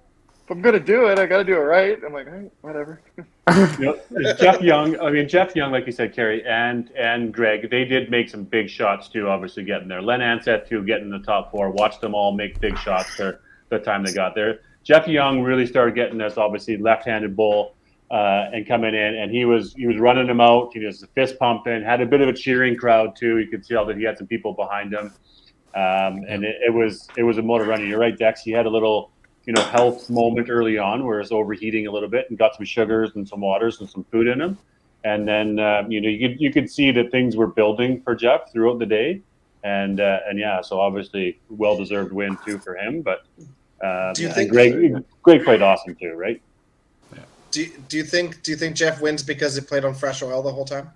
if I'm gonna do it, I gotta do it right. I'm like, all right, whatever. Jeff Young, like you said, Kerry, and Greg, they did make some big shots too, obviously getting there. Len Ansett too, getting in the top 4. Watched them all make big shots for the time they got there. Jeff Young really started getting this, obviously, left-handed bowl and coming in, and he was running him out. He was fist pumping, had a bit of a cheering crowd too. You could tell that he had some people behind him. And it was a motor running. You're right, Dex. He had a little health moment early on where it's overheating a little bit and got some sugars and some waters and some food in him. And then, you could see that things were building for Jeff throughout the day. And so obviously well-deserved win too for him. But Do you think think- Greg played awesome too, right? Do you think Jeff wins because he played on fresh oil the whole time?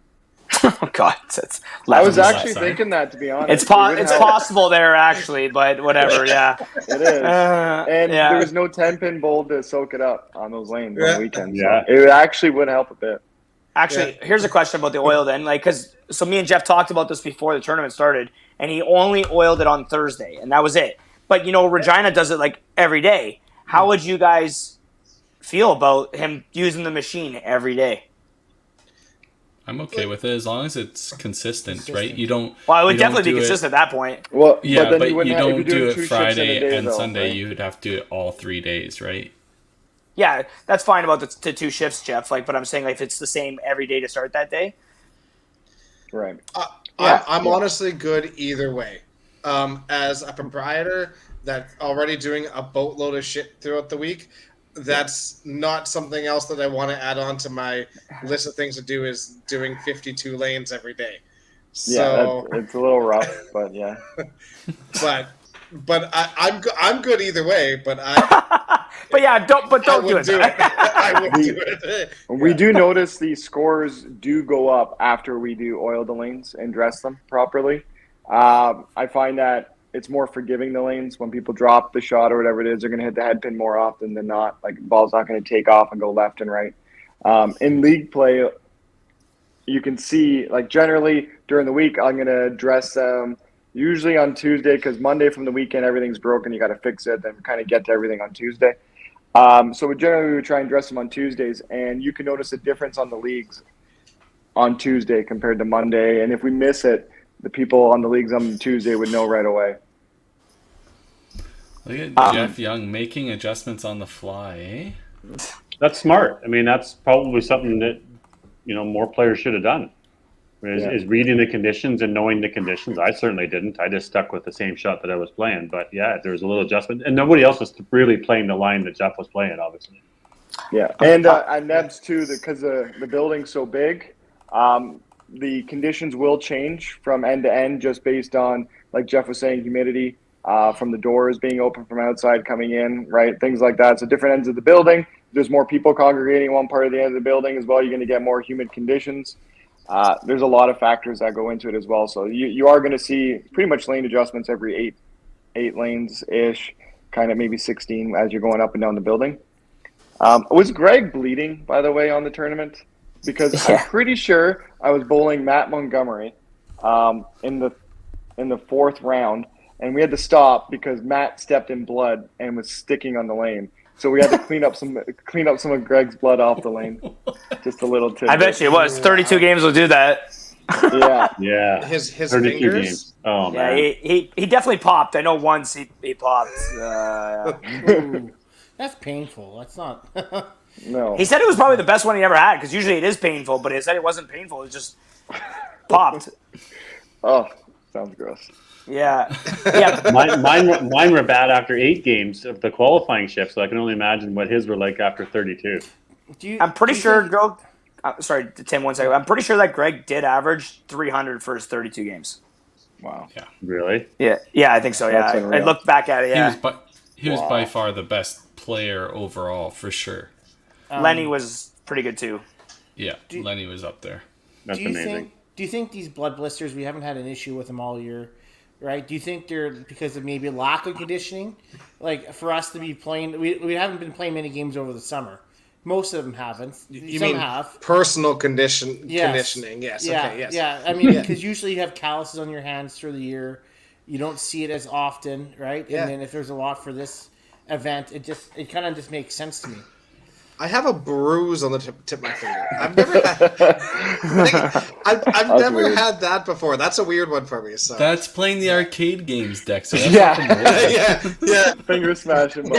Oh God, it's I was actually sorry. thinking that, to be honest. it's possible there actually, but whatever. Yeah, It is. And yeah. there was no 10-pin bowl to soak it up on those lanes on the weekend. Yeah. So it actually would help a bit. Actually, here's a question about the oil then. So me and Jeff talked about this before the tournament started, and he only oiled it on Thursday, and that was it. But, Regina does it every day. How would you guys feel about him using the machine every day? I'm okay with it as long as it's consistent, right? You don't. Well, it would you don't definitely be do it- consistent at that point. Well, Yeah, then but wouldn't you have- if don't you're do doing it 2 shifts in a Friday day, and though, Sunday. right? You would have to do it all 3 days, right? Yeah, that's fine about the 2 shifts, Jeff. But I'm saying if it's the same every day to start that day. Right. I'm honestly good either way. As a proprietor that already doing a boatload of shit throughout the week, that's not something else that I want to add on to my list of things to do is doing 52 lanes every day. So it's a little rough, but yeah. but I'm good either way. But don't do it. I would do it. We do notice the scores do go up after we do oil the lanes and dress them properly. I find that it's more forgiving the lanes when people drop the shot or whatever it is. They're going to hit the head pin more often than not. Like the ball's not going to take off and go left and right. In league play, you can see like generally during the week I'm going to dress them usually on Tuesday because Monday from the weekend everything's broken. You got to fix it, then kind of get to everything on Tuesday. So generally we would try and dress them on Tuesdays, and you can notice a difference on the leagues on Tuesday compared to Monday. And if we miss it, the people on the leagues on Tuesday would know right away. Look at Jeff Young making adjustments on the fly, eh? That's smart. I mean, that's probably something that, more players should have done. Is reading the conditions and knowing the conditions. I certainly didn't. I just stuck with the same shot that I was playing. But yeah, there was a little adjustment, and nobody else was really playing the line that Jeff was playing, obviously. Yeah, and Nebs too, because the building's so big, the conditions will change from end to end just based on, like Jeff was saying, humidity from the doors being open from outside coming in, right? Things like that. So different ends of the building. There's more people congregating one part of the end of the building as well. You're going to get more humid conditions. There's a lot of factors that go into it as well. So you are going to see pretty much lane adjustments every eight lanes-ish, kind of maybe 16 as you're going up and down the building. Was Greg bleeding, by the way, on the tournament? Because I'm pretty sure I was bowling Matt Montgomery in the fourth round, and we had to stop because Matt stepped in blood and was sticking on the lane. So we had to clean up some of Greg's blood off the lane. Just a little tidbit. I bet you it was. 32 games will do that. Yeah. His 32 fingers. games. Oh man. Yeah, he definitely popped. I know once he popped. Ooh, that's painful. That's not. No. He said it was probably the best one he ever had because usually it is painful, but he said it wasn't painful. It just popped. Oh, sounds gross. Yeah. Mine were bad after 8 games of the qualifying shift, so I can only imagine what his were like after 32. I'm pretty sure, Greg. Sorry, Tim, 1 second. I'm pretty sure that Greg did average 300 for his 32 games. Wow. Yeah. Really? Yeah, I think so. Yeah, I looked back at it. Yeah, He was by far the best player overall, for sure. Lenny was pretty good too. Yeah, Lenny was up there. That's amazing. Do you think these blood blisters, we haven't had an issue with them all year, right? Do you think they're because of maybe lack of conditioning? Like for us to be playing, we haven't been playing many games over the summer. Most of them haven't. You Some mean have. Personal conditioning? Yes. Yeah, Okay. Yes. Yeah. I mean, because usually you have calluses on your hands through the year. You don't see it as often, right? Yeah. And then if there's a lot for this event, it kind of just makes sense to me. I have a bruise on the tip of my finger. I've never had that before. That's a weird one for me. So that's playing the arcade games, Dexter. yeah. Finger smashing.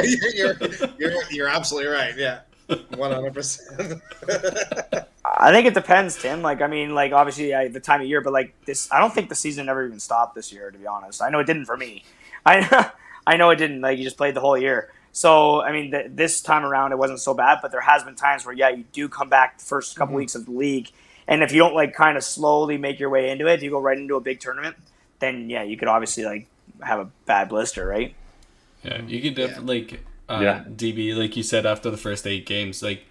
You're absolutely right. Yeah, 100%. I think it depends, Tim. Like, I mean, like obviously the time of year, but like this, I don't think the season ever even stopped this year. To be honest, I know it didn't for me. I know it didn't. Like, you just played the whole year. So, I mean, this time around, it wasn't so bad, but there has been times where, you do come back the first couple weeks of the league, and if you don't, like, kind of slowly make your way into it, if you go right into a big tournament, then, you could obviously, like, have a bad blister, right? Yeah, you could definitely, DB, like you said, after the first 8 games, like,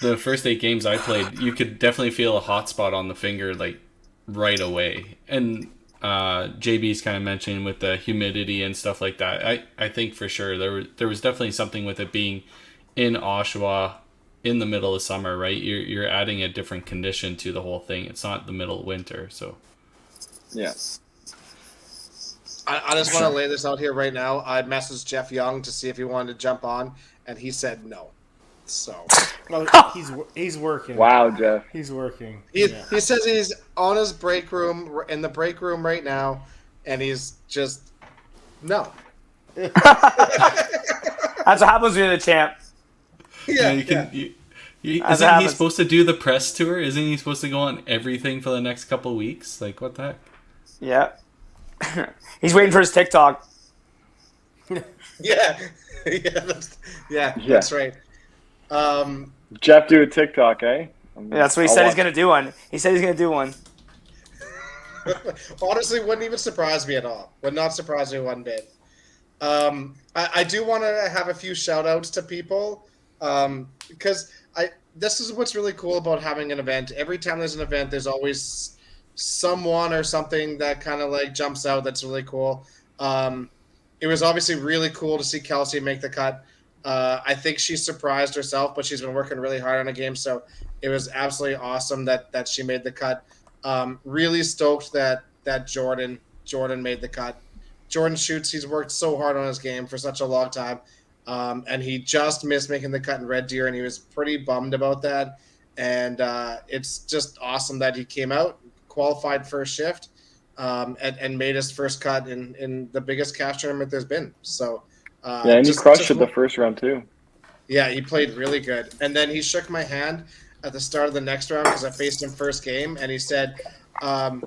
the first 8 games I played, you could definitely feel a hot spot on the finger, like, right away. And JB's kind of mentioning with the humidity and stuff like that. I think for sure there was definitely something with it being in Oshawa in the middle of summer, right? You're adding a different condition to the whole thing. It's not the middle of winter, so yeah. I just want to lay this out here right now. I messaged Jeff Young to see if he wanted to jump on, and he said no. So he's working. Wow, Jeff. He's working. He says he's on his break room in the break room right now, and he's just no. That's what happens when you're the champ. Isn't he supposed to do the press tour? Isn't he supposed to go on everything for the next couple of weeks? Like, what the heck? Yeah. He's waiting for his TikTok. Yeah, that's right. Jeff do a TikTok, eh? That's what he said he's going to do one. He said he's going to do one. Honestly, wouldn't even surprise me at all. Would not surprise me one bit. I do want to have a few shout-outs to people because this is what's really cool about having an event. Every time there's an event, there's always someone or something that kind of like jumps out that's really cool. It was obviously really cool to see Kelsey make the cut. I think she surprised herself, but she's been working really hard on a game, so it was absolutely awesome that she made the cut. Really stoked that Jordan made the cut. Jordan shoots. He's worked so hard on his game for such a long time, and he just missed making the cut in Red Deer, and he was pretty bummed about that. And it's just awesome that he came out, qualified first shift, and made his first cut in the biggest cash tournament there's been. So and he crushed it the first round too. Yeah, he played really good. And then he shook my hand at the start of the next round because I faced him first game, and he said, I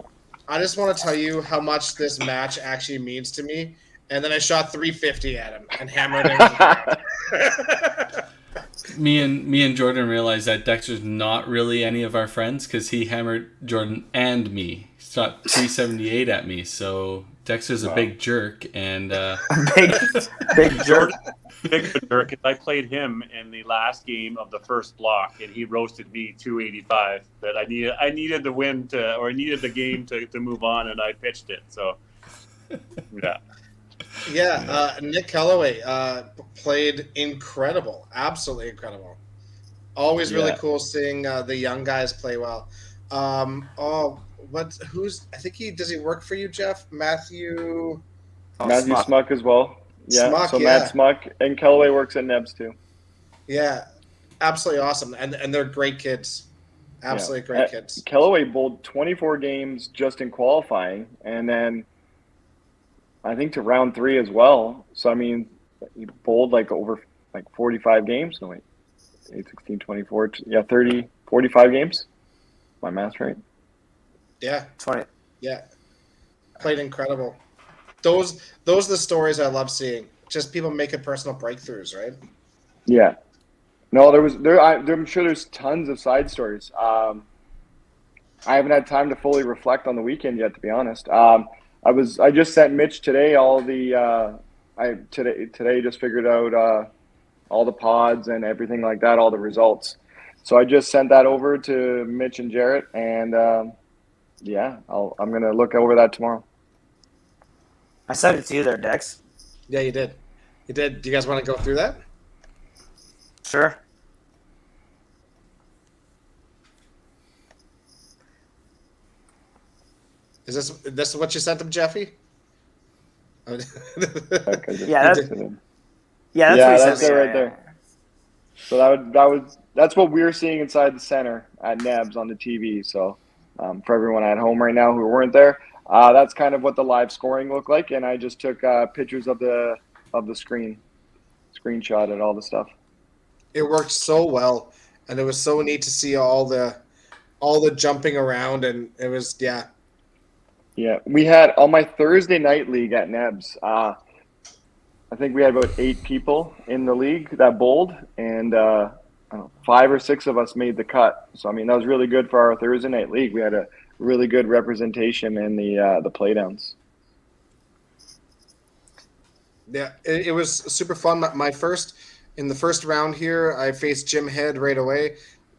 just want to tell you how much this match actually means to me. And then I shot 350 at him and hammered him. Me and Jordan realized that Dexter's not really any of our friends because he hammered Jordan and me. He shot 378 at me, so Dexter's a big jerk and big jerk. Big jerk. I played him in the last game of the first block, and he roasted me 285. But I needed the win I needed the game to move on, and I pitched it. So, yeah. Yeah, Nick Kellaway played incredible, absolutely incredible. Always really cool seeing the young guys play well. I think does he work for you, Jeff? Matthew Smuck as well. Yeah, Smuck, Matt Smuck and Kellaway works at Nebs too. Yeah, absolutely awesome, and they're great kids. Absolutely great kids. Kellaway bowled 24 games just in qualifying, and then I think to round 3 as well. So I mean, he bowled over 45 games. No wait, 8, 16, 24. 30, 45 games. My math's right. Yeah, 20. Yeah, played incredible. Those are the stories I love seeing. Just people making personal breakthroughs, right? Yeah. No, I'm sure there's tons of side stories. I haven't had time to fully reflect on the weekend yet, to be honest. I just sent Mitch today all the today just figured out all the pods and everything like that, all the results. So I just sent that over to Mitch and Jarrett, and I'm gonna look over that tomorrow. I sent it to you there, Dex. Yeah, you did. You did. Do you guys want to go through that? Sure. Is this what you sent him, Jeffy? Yeah, that's what he says right there. So that's what we're seeing inside the center at Nebs on the TV. So for everyone at home right now who weren't there, that's kind of what the live scoring looked like, and I just took pictures of the screenshot and all the stuff. It worked so well, and it was so neat to see all the jumping around, and it was Yeah, we had on my Thursday night league at Nebs. I think we had about 8 people in the league that bowled, and 5 or 6 of us made the cut. So I mean, that was really good for our Thursday night league. We had a really good representation in the playdowns. Yeah, it was super fun. In the first round here, I faced Jim Head right away,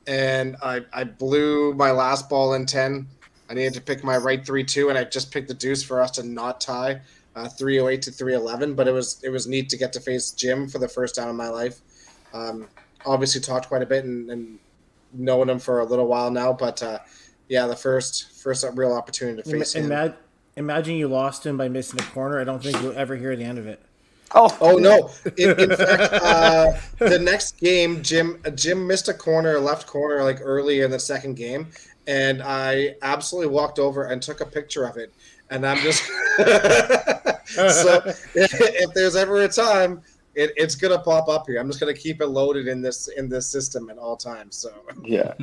and I blew my last ball in 10. I needed to pick my right 3-2, and I just picked the deuce for us to not tie, 308 to 311. But it was neat to get to face Jim for the first time in my life. Obviously talked quite a bit and known him for a little while now, but the first real opportunity to face him. Imagine you lost him by missing a corner. I don't think you'll ever hear the end of it. Oh no! In fact, the next game, Jim missed a left corner, like early in the second game, and I absolutely walked over and took a picture of it. And I'm just so if there's ever a time, it's gonna pop up here. I'm just gonna keep it loaded in this system at all times. So yeah.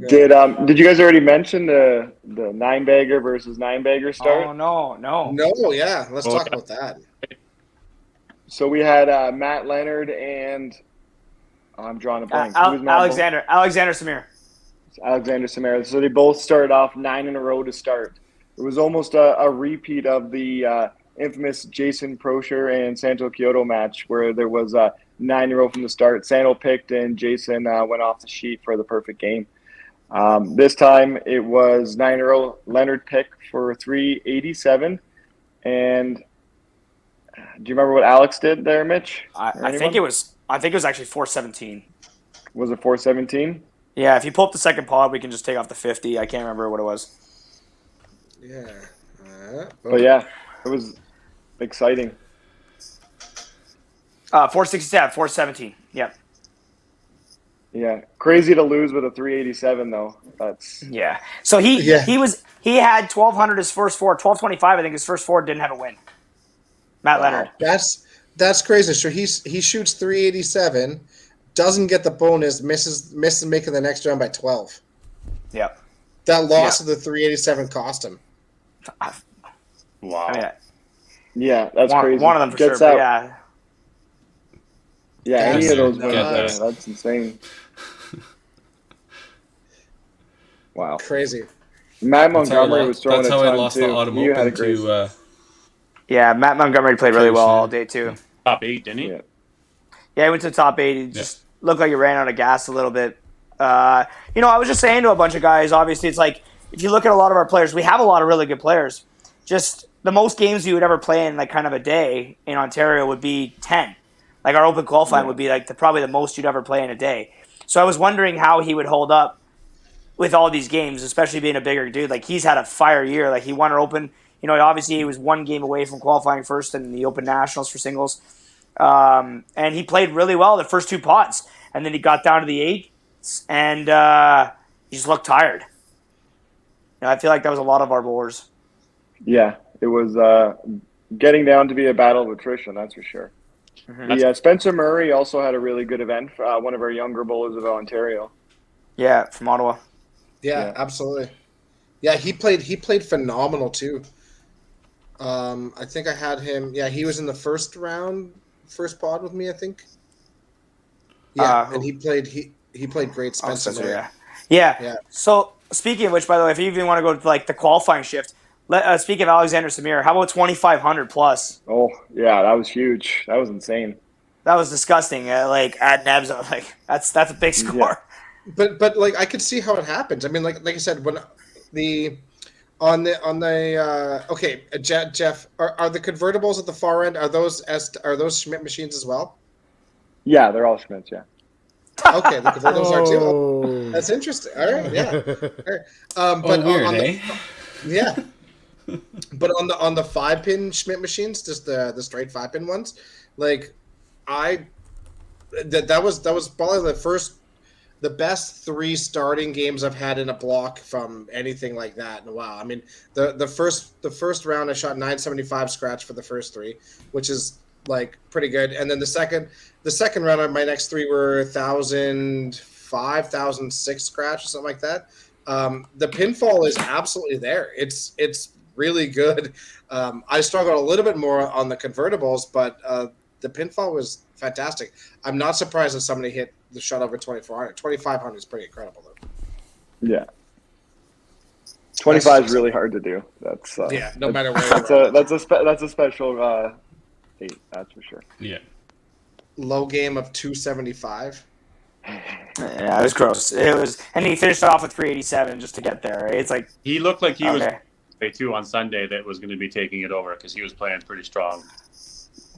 Did you guys already mention the 9-bagger versus 9-bagger start? Oh no. No, yeah. Let's talk about that. So we had Matt Leonard and I'm drawing a blank. Who was Matt Alexander Samir. Alexander Samir. So they both started off 9 in a row to start. It was almost a repeat of the infamous Jason Prosher and Santo Kyoto match where there was 9 in a row from the start. Santo picked and Jason went off the sheet for the perfect game. This time it was 9 in a row. Leonard picked for 387. And do you remember what Alex did there, Mitch? I think it was actually 417. Was it 417? Yeah, if you pull up the second pod, we can just take off the 50. I can't remember what it was. Yeah. But yeah, it was exciting. 467, 417. Yep. Yeah, crazy to lose with a 387 though. That's So he had 1200 his first four, 1225. I think his first four didn't have a win. Matt Leonard. That's crazy. So he shoots 387, doesn't get the bonus, misses making the next round by 12. Yep. That loss of the 387 cost him. Wow. I mean, that's crazy. One of them for Gets sure. Out. But yeah, any of those wins, there. that's insane. Wow. Crazy. Matt Montgomery was throwing That's a how ton I lost too. the Autumn You had a Open great. to. Matt Montgomery played really well all day too. Top 8, didn't he? Yeah. He went to the top 8. He just looked like he ran out of gas a little bit. I was just saying to a bunch of guys, obviously, it's like, if you look at a lot of our players, we have a lot of really good players. Just the most games you would ever play in, like, kind of a day in Ontario would be 10. Like, our open qualifying would be, like, probably the most you'd ever play in a day. So I was wondering how he would hold up with all these games, especially being a bigger dude. Like, he's had a fire year. Like, he won our Open. Obviously, he was one game away from qualifying first in the Open Nationals for singles. And he played really well the first 2 pots. And then he got down to the 8s, and he just looked tired. I feel like that was a lot of our bowlers. Yeah, it was getting down to be a battle of attrition, that's for sure. Mm-hmm. Spencer Murray also had a really good event for one of our younger bowlers of Ontario. Yeah, from Ottawa. Yeah, absolutely. Yeah, he played phenomenal too. I think I had him. Yeah, he was in the first pod with me, I think. Yeah, and he played great. Spencer Murray. Yeah. So speaking of which, by the way, if you even want to go to like the qualifying shift, speaking of Alexander Samir, how about 2,500 plus? Oh yeah, that was huge. That was insane. That was disgusting. Like at Nebs, like that's a big score. Yeah. But like I could see how it happens. I mean, like I said, when Jeff, are the convertibles at the far end? Are those Schmidt machines as well? Yeah, they're all Schmidts. Yeah. Okay, the convertibles are too. That's interesting. All right, yeah. All right. But weird, yeah. But on the 5-pin Schmidt machines, just the straight 5-pin ones, like that was probably the best 3 starting games I've had in a block from anything like that in a while. I mean, the first round I shot 975 scratch for the first 3, which is like pretty good, and then the second round, my next 3 were 1,005, 1,006 scratch or something like that. The pinfall is absolutely there. It's really good. I struggled a little bit more on the convertibles, but the pinfall was fantastic. I'm not surprised that somebody hit the shot over 2,400. 2,500 is pretty incredible, though. Yeah. 25 is really hard to do. That's no matter where. That's a special 8. That's for sure. Yeah. Low game of 275. Yeah, it was gross. It was, and he finished off with 387 just to get there. It's like he looked like he was too on Sunday that was going to be taking it over because he was playing pretty strong.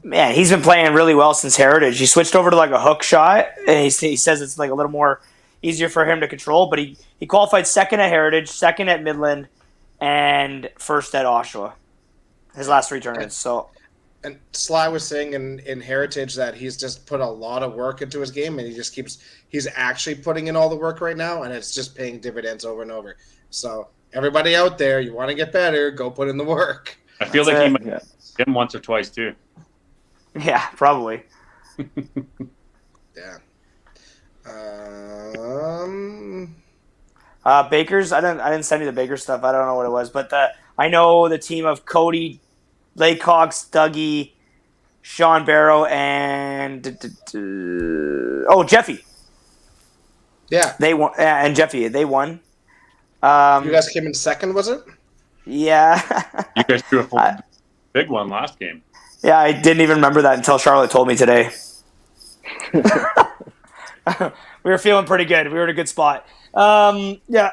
Man, he's been playing really well since Heritage. He switched over to like a hook shot, and he says it's like a little more easier for him to control. But he qualified second at Heritage, second at Midland, and first at Oshawa. His last 3 tournaments. And Sly was saying in Heritage that he's just put a lot of work into his game, and he's actually putting in all the work right now, and it's just paying dividends over and over. So everybody out there, you want to get better, go put in the work. I feel like he might hit him once or twice too. Yeah, probably. Yeah. Baker's. I didn't send you the Baker stuff. I don't know what it was, but I know the team of Cody, Laycox, Dougie, Sean Barrow, and Jeffy. Yeah. They won, and Jeffy. They won. You guys came in second, was it? Yeah. You guys threw a big one last game. Yeah, I didn't even remember that until Charlotte told me today. We were feeling pretty good. We were in a good spot. Yeah.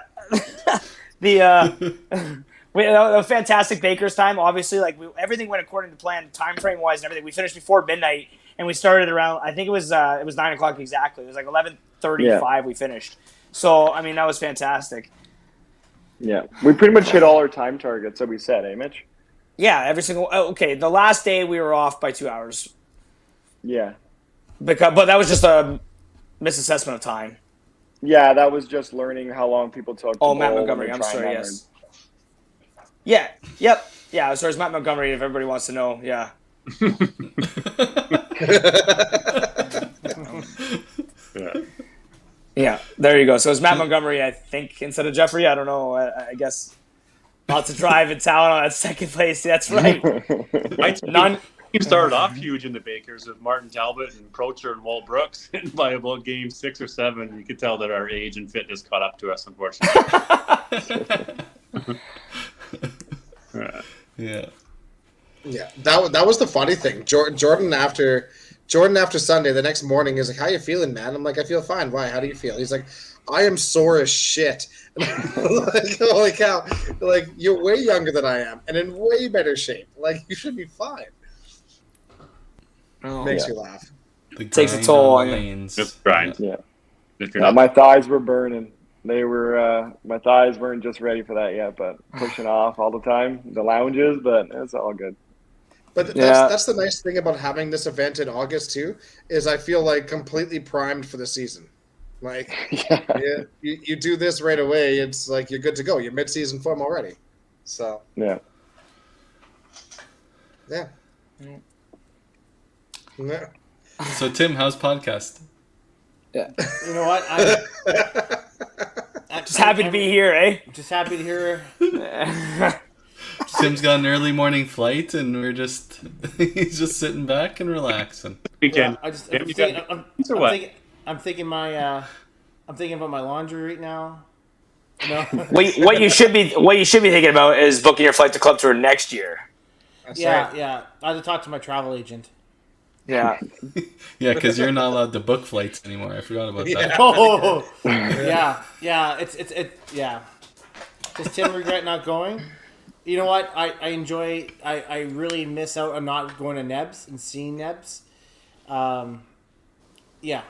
We had a fantastic Baker's time. Obviously, everything went according to plan, time frame wise and everything. We finished before midnight, and we started around. I think it was 9:00 exactly. It was like 11:35. We finished. So I mean, that was fantastic. Yeah, we pretty much hit all our time targets that we set, eh, Mitch? Yeah, every single. Okay, the last day we were off by 2 hours. Yeah. But that was just a misassessment of time. Yeah, that was just learning how long people took. Oh, Matt Montgomery. I'm sorry. Yes. Yeah. Yep. Yeah. Sorry, it's Matt Montgomery. If everybody wants to know, yeah. Yeah. There you go. So it's Matt Montgomery, I think, instead of Jeffrey. I don't know. I guess lots of drive and talent on that second place. That's right. My team started off huge in the Bakers with Martin Talbot and Crocher and Walt Brooks. And by about game 6 or 7, you could tell that our age and fitness caught up to us, unfortunately. Yeah. Yeah, that was the funny thing. Jordan after Sunday, the next morning, is like, "How you feeling, man?" I'm like, "I feel fine. Why? How do you feel?" He's like, "I am sore as shit." Like, holy cow! Like, you're way younger than I am, and in way better shape. Like, you should be fine. Makes you laugh. Takes a toll on you. Just grind. Yeah. My thighs were burning. They were my thighs weren't just ready for that yet, but pushing off all the time, the lounges, but it's all good. But that's the nice thing about having this event in August too, is I feel like completely primed for the season. Like, you do this right away, it's like you're good to go. You're mid-season form already. So yeah. So Tim, how's podcast? Yeah. You know what? I'm just happy to be here, eh? Just happy to hear. Tim's got an early morning flight, and he's just sitting back and relaxing. Weekend. I'm thinking about my laundry right now. No. What you should be thinking about is booking your flight to Club Tour next year. Yeah. I had to talk to my travel agent. Yeah. Yeah, because you're not allowed to book flights anymore. I forgot about that. Oh, yeah. It's yeah. Does Tim regret not going? You know what? I enjoy. I really miss out on not going to Nebs and seeing Nebs. Yeah.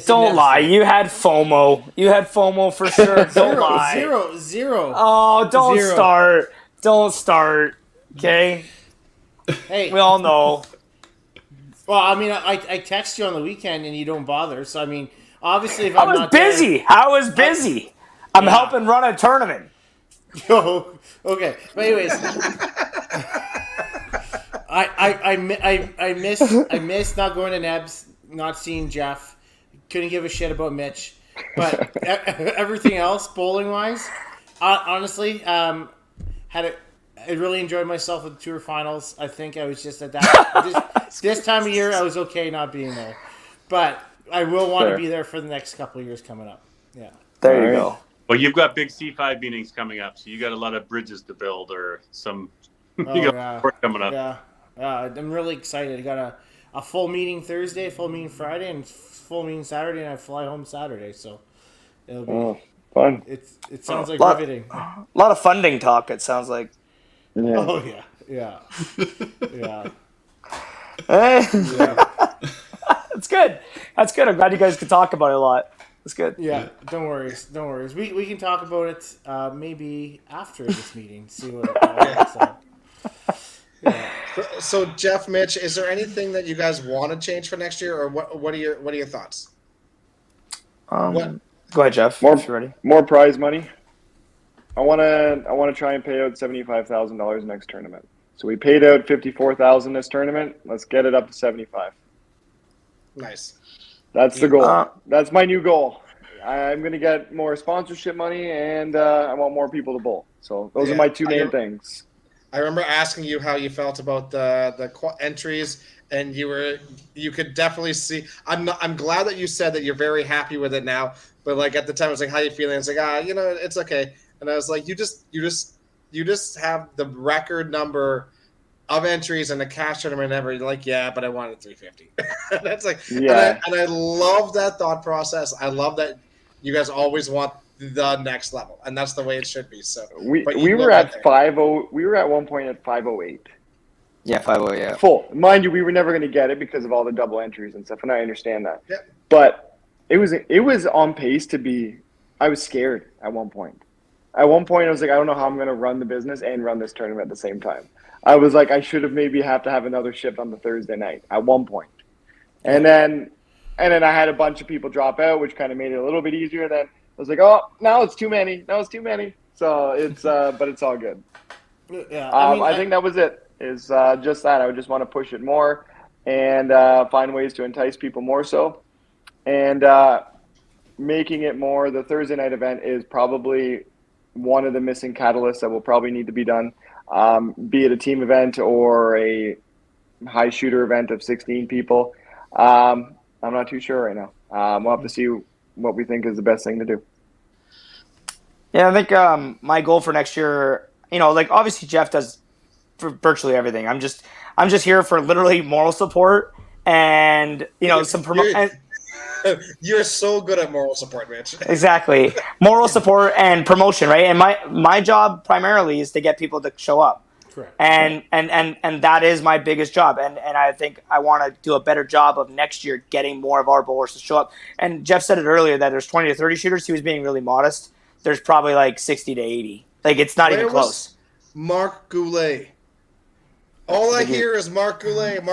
Don't lie. You had FOMO. You had FOMO for sure. Don't lie. Zero. Oh, don't start. Don't start. Okay. Hey, we all know. Well, I mean, I text you on the weekend and you don't bother. So I mean, obviously, if I was busy. I'm helping run a tournament. Oh, okay. But anyways, I miss not going to Nebs, not seeing Jeff. Couldn't give a shit about Mitch, but everything else, bowling wise, honestly, I really enjoyed myself at the tour finals. I think I was just at that this time of year. I was okay not being there, but I will want to be there for the next couple of years coming up. Yeah, there you go. Well, you've got big C5 meetings coming up, so you got a lot of bridges to build or some work coming up. Yeah, I'm really excited. I got a full meeting Thursday, full meeting Friday, and full meeting Saturday, and I fly home Saturday. So it'll be fun. It sounds like riveting. A lot of funding talk. It sounds like. Yeah. Oh yeah. That's good. I'm glad you guys could talk about it a lot. That's good. Yeah, don't worry. We can talk about it maybe after this meeting. See what it's like. Yeah. So Jeff, Mitch, is there anything that you guys want to change for next year, or what are your thoughts? Go ahead, Jeff. More prize money. I want to try and pay out $75,000 next tournament. So we paid out $54,000 this tournament. Let's get it up to $75,000. Nice. That's the goal. That's my new goal. I'm going to get more sponsorship money, and I want more people to bowl. So those are my two main things. I remember asking you how you felt about the entries, and you could definitely see. I'm glad that you said that you're very happy with it now. But like at the time, I was like, "How you feeling?" It's like, it's okay. And I was like, you just have the record number of entries in the cash tournament ever." You're like, "Yeah, but I wanted 350." That's like, Yeah. and I love that thought process. I love that you guys always want the next level, and that's the way it should be. So We were at 5-0. We were at one point at 508. Yeah, 5-0, yeah. Full. Mind you, we were never going to get it because of all the double entries and stuff, and I understand that. Yeah. But it was on pace to be. I was scared at one point. At one point, I was like, I don't know how I'm going to run the business and run this tournament at the same time. I was like, I should have maybe have to have another shift on the Thursday night at one point. And then I had a bunch of people drop out, which kind of made it a little bit easier. Then I was like, oh, now it's too many. So it's, but it's all good. Yeah, I think that was it. Is just that. I would just want to push it more and find ways to entice people more so. And making it more, the Thursday night event is probably one of the missing catalysts that will probably need to be done, be it a team event or a high shooter event of 16 people. I'm not too sure right now. We'll have to see what we think is the best thing to do. Yeah, I think my goal for next year, like obviously Jeff does for virtually everything. I'm just here for literally moral support and some promotion. You're so good at moral support, Mitch. Exactly, moral support and promotion, right? And my job primarily is to get people to show up. Correct. And that is my biggest job. And I think I want to do a better job of next year getting more of our bowlers to show up. And Jeff said it earlier that there's 20 to 30 shooters. He was being really modest. There's probably like 60 to 80. Like it's not even close. Marc Goulet. All I hear is Marc Goulet.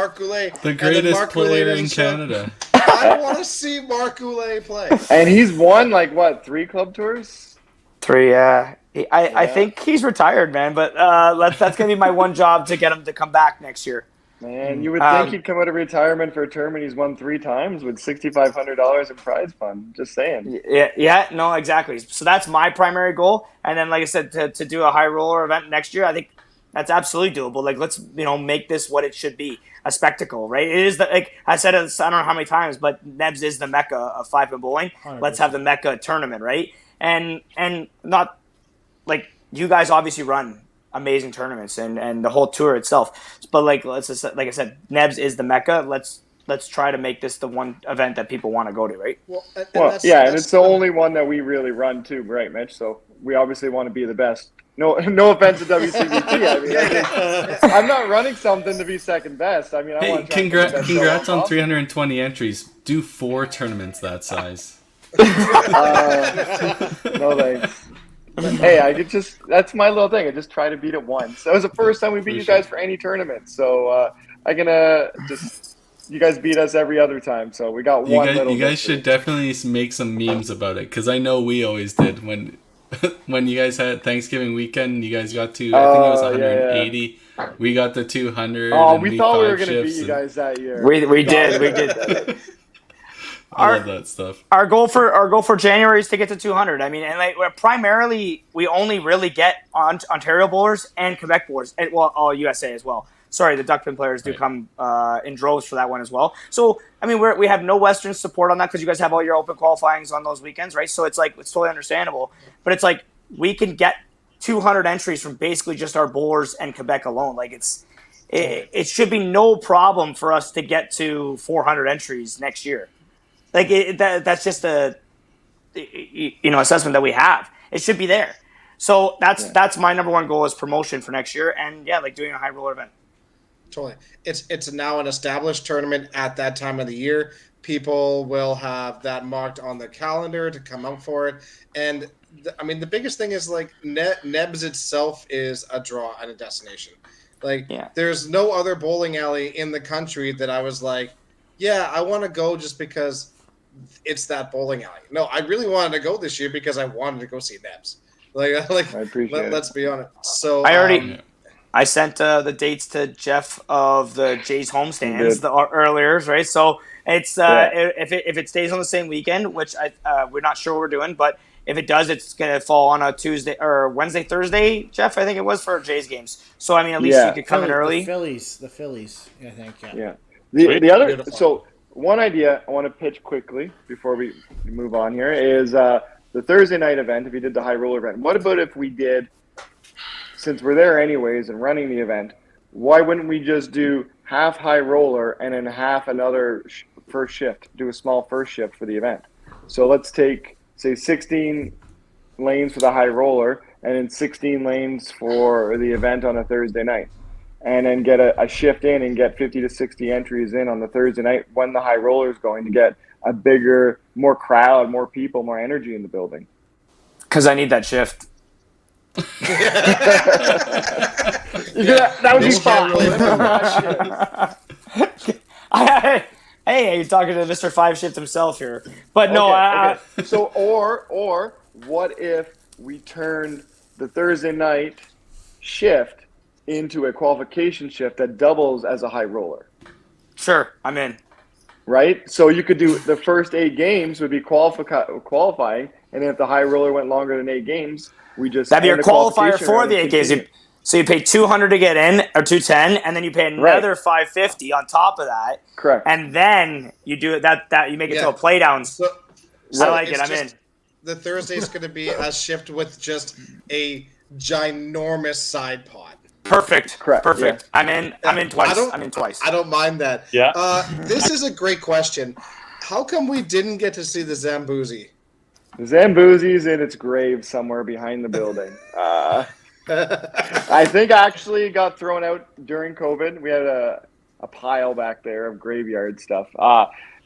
The greatest player in Canada. I want to see Marc Goulet play. And he's won, 3 club tours? 3, yeah. I think he's retired, man. But that's going to be my one job to get him to come back next year. Man, you would think he'd come out of retirement for a tournament he's won 3 times with $6,500 in prize fund. Just saying. Yeah, no, exactly. So that's my primary goal. And then, like I said, to do a high roller event next year, I think that's absolutely doable. Like, let's make this what it should be, a spectacle, right? It is like I said it, I don't know how many times, but Nebs is the mecca of 5-pin bowling. 100%. Let's have the mecca tournament, right? And not like you guys obviously run amazing tournaments and the whole tour itself, but like I said, Nebs is the mecca. Let's try to make this the one event that people want to go to, right? And it's the only one that we really run too, right, Mitch? So we obviously want to be the best. No offense to WCBT. I'm not running something to be second best. I want to congrats on 320 entries. Do 4 tournaments that size. No thanks. Hey, that's my little thing. I just try to beat it once. That was the first time we beat you guys for any tournament. So you guys beat us every other time. So we got one little. You guys should definitely make some memes about it because I know we always did when you guys had Thanksgiving weekend. You guys got to I think it was 180. Yeah. We got the 200. Oh, we thought we were going to beat you guys that year. We did. I love that stuff. Our goal for January is to get to 200. I mean, and primarily we only really get Ontario bowlers and Quebec bowlers, and all USA as well. Sorry, the duckpin players do come in droves for that one as well. So I mean, we have no Western support on that because you guys have all your open qualifyings on those weekends, right? So it's totally understandable. But it's like we can get 200 entries from basically just our bowlers and Quebec alone. Like it should be no problem for us to get to 400 entries next year. Like that's just a assessment that we have. It should be there. So that's my number one goal is promotion for next year, and doing a high roller event. Totally, it's now an established tournament at that time of the year. People will have that marked on the calendar to come out for it, and the biggest thing is Nebs itself is a draw and a destination. There's no other bowling alley in the country that I was like, I want to go just because it's that bowling alley. No, I really wanted to go this year because I wanted to go see Nebs. I appreciate it. Let's be honest. So I sent the dates to Jeff of the Jays homestands earlier, right? So it's if it stays on the same weekend, which we're not sure what we're doing, but if it does, it's going to fall on a Tuesday or Wednesday, Thursday, Jeff, I think it was for Jays games. So, I mean, at least you could come in early. The Phillies, I think, Yeah. The other, so one idea I want to pitch quickly before we move on here is the Thursday night event, if you did the high roller event. What about if we did, since we're there anyways and running the event, why wouldn't we just do half high roller and then half another first shift, do a small first shift for the event? So let's take, say, 16 lanes for the high roller and then 16 lanes for the event on a Thursday night. And then get a shift in and get 50 to 60 entries in on the Thursday night when the high roller is going to get a bigger, more crowd, more people, more energy in the building. Because I need that shift. That would be fun. Hey, you're talking to Mr. 5 Shift himself here. But no, okay. So, or what if we turned the Thursday night shift into a qualification shift that doubles as a high roller? Sure, I'm in. Right? So you could do the first 8 games would be qualifying, and then if the high roller went longer than 8 games, we just that'd be your qualifier for the 8 games. So you pay $200 to get in, or $210, and then you pay another $550 on top of that. Correct. And then you do that you make it to a play down. So, I like it. I'm in. The Thursday is going to be a shift with just a ginormous side pod. Perfect. Correct. Perfect. Yeah. I'm in twice. I don't mind that. Yeah. This is a great question. How come we didn't get to see the Zamboozy? The Zamboozy's in its grave somewhere behind the building. I think actually got thrown out during COVID. We had a pile back there of graveyard stuff.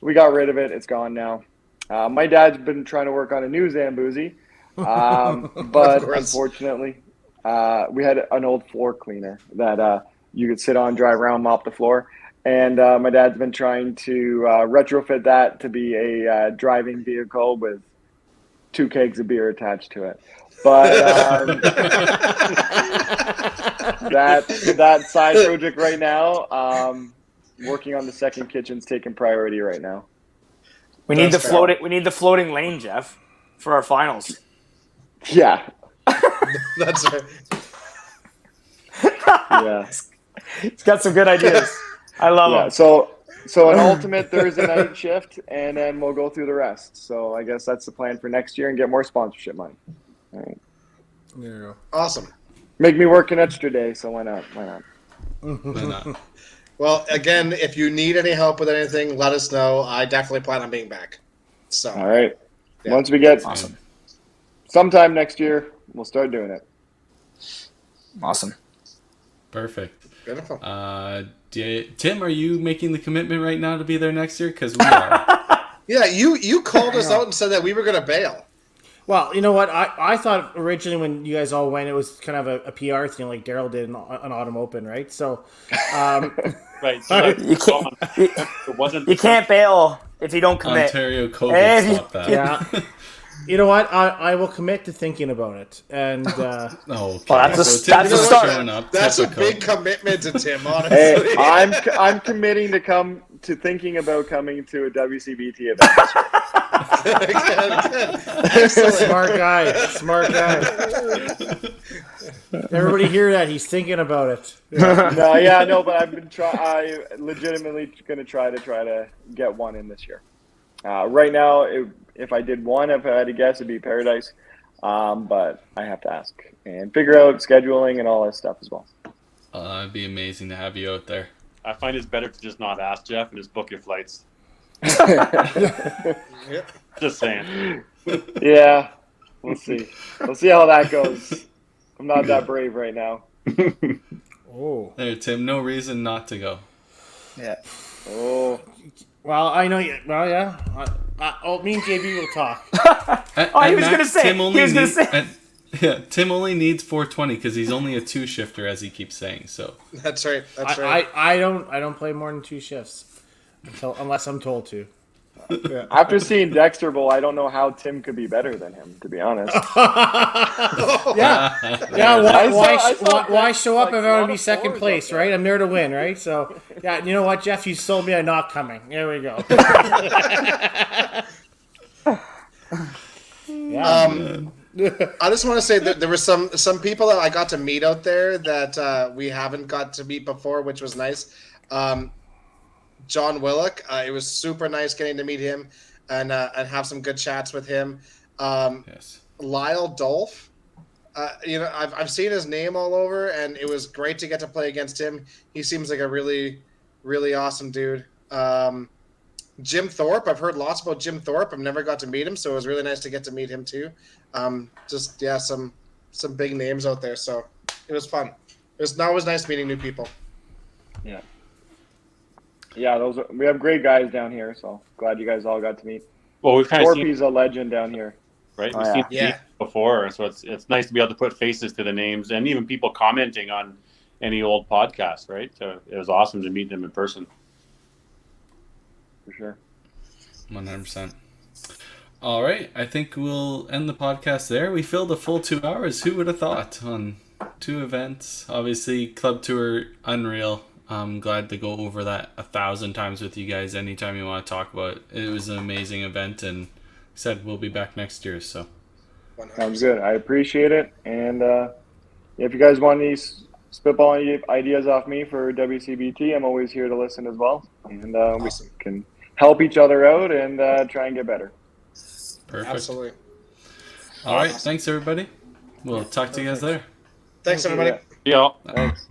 We got rid of it. It's gone now. My dad's been trying to work on a new Zamboozy, but unfortunately, we had an old floor cleaner that you could sit on, drive around, mop the floor. And my dad's been trying to retrofit that to be a driving vehicle with 2 kegs of beer attached to it. But that side project right now, working on the second kitchen's taking priority right now. We need the floating lane, Jeff, for our finals. Yeah. That's right. Yeah. It's got some good ideas. I love them. So an ultimate Thursday night shift, and then we'll go through the rest. So I guess that's the plan for next year and get more sponsorship money. All right. There you go. Awesome. Make me work an extra day, so why not? Why not? Well, again, if you need any help with anything, let us know. I definitely plan on being back. So. All right. Yeah. Once we get awesome. Sometime next year, we'll start doing it. Awesome. Perfect. Beautiful. Tim, are you making the commitment right now to be there next year? Because we are. Yeah, you called us out and said that we were going to bail. Well, you know what? I thought originally when you guys all went, it was kind of a PR thing like Daryl did an Autumn Open, right? So, right. So you can't bail if you don't commit. Ontario COVID stopped that. Yeah. You know what? I will commit to thinking about it. And okay. Well, that's a start. That's a big commitment to Tim, honestly. Hey, I'm committing to thinking about coming to a WCBT event. Excellent. Smart guy. Everybody hear that? He's thinking about it. Yeah. But I legitimately going to try to get one in this year. Right now, if I did one, if I had to guess, it'd be Paradise. But I have to ask and figure out scheduling and all that stuff as well. It'd be amazing to have you out there. I find it's better to just not ask Jeff and just book your flights. Just saying. Yeah, we'll see. We'll see how that goes. I'm not that brave right now. Oh, there, Tim. No reason not to go. Yeah. Oh. Well, I know you. Well, yeah. Me and JB will talk. He was going to say. Tim only needs 420 because he's only a 2-shifter, as he keeps saying. So that's right. That's right. I don't play more than 2 shifts unless I'm told to. Yeah. After seeing Dexter Bowl, I don't know how Tim could be better than him, to be honest. Yeah. Why show up if I want to be second place, right? I'm there to win, right? So, yeah, you know what, Jeff? You sold me on not coming. There we go. Yeah. I just want to say that there were some people that I got to meet out there that we haven't got to meet before, which was nice. John Willock, it was super nice getting to meet him and have some good chats with him. Yes. Lyle Dolph, I've seen his name all over, and it was great to get to play against him. He seems like a really, really awesome dude. Jim Thorpe, I've heard lots about Jim Thorpe. I've never got to meet him, so it was really nice to get to meet him too. Some big names out there, so it was fun. It was always nice meeting new people. Yeah. Yeah, we have great guys down here, so glad you guys all got to meet. Well, we've kind of seen, Thorpe's a legend down here. right? Oh, We've seen yeah. names before, so it's nice to be able to put faces to the names, and even people commenting on any old podcast, right? So it was awesome to meet them in person. For sure. 100%. All right, I think we'll end the podcast there. We filled a full 2 hours. Who would have thought on 2 events? Obviously, Club Tour, unreal. I'm glad to go over that 1,000 times with you guys anytime you want to talk about it. It was an amazing event, and like I said, we'll be back next year. So 100%. Sounds good. I appreciate it. And if you guys want any spitballing ideas off me for WCBT, I'm always here to listen as well. And Awesome. we can help each other out and try and get better. perfect. Absolutely. All right, thanks everybody. We'll talk to you guys later. Thanks, everybody. Yeah. Thanks.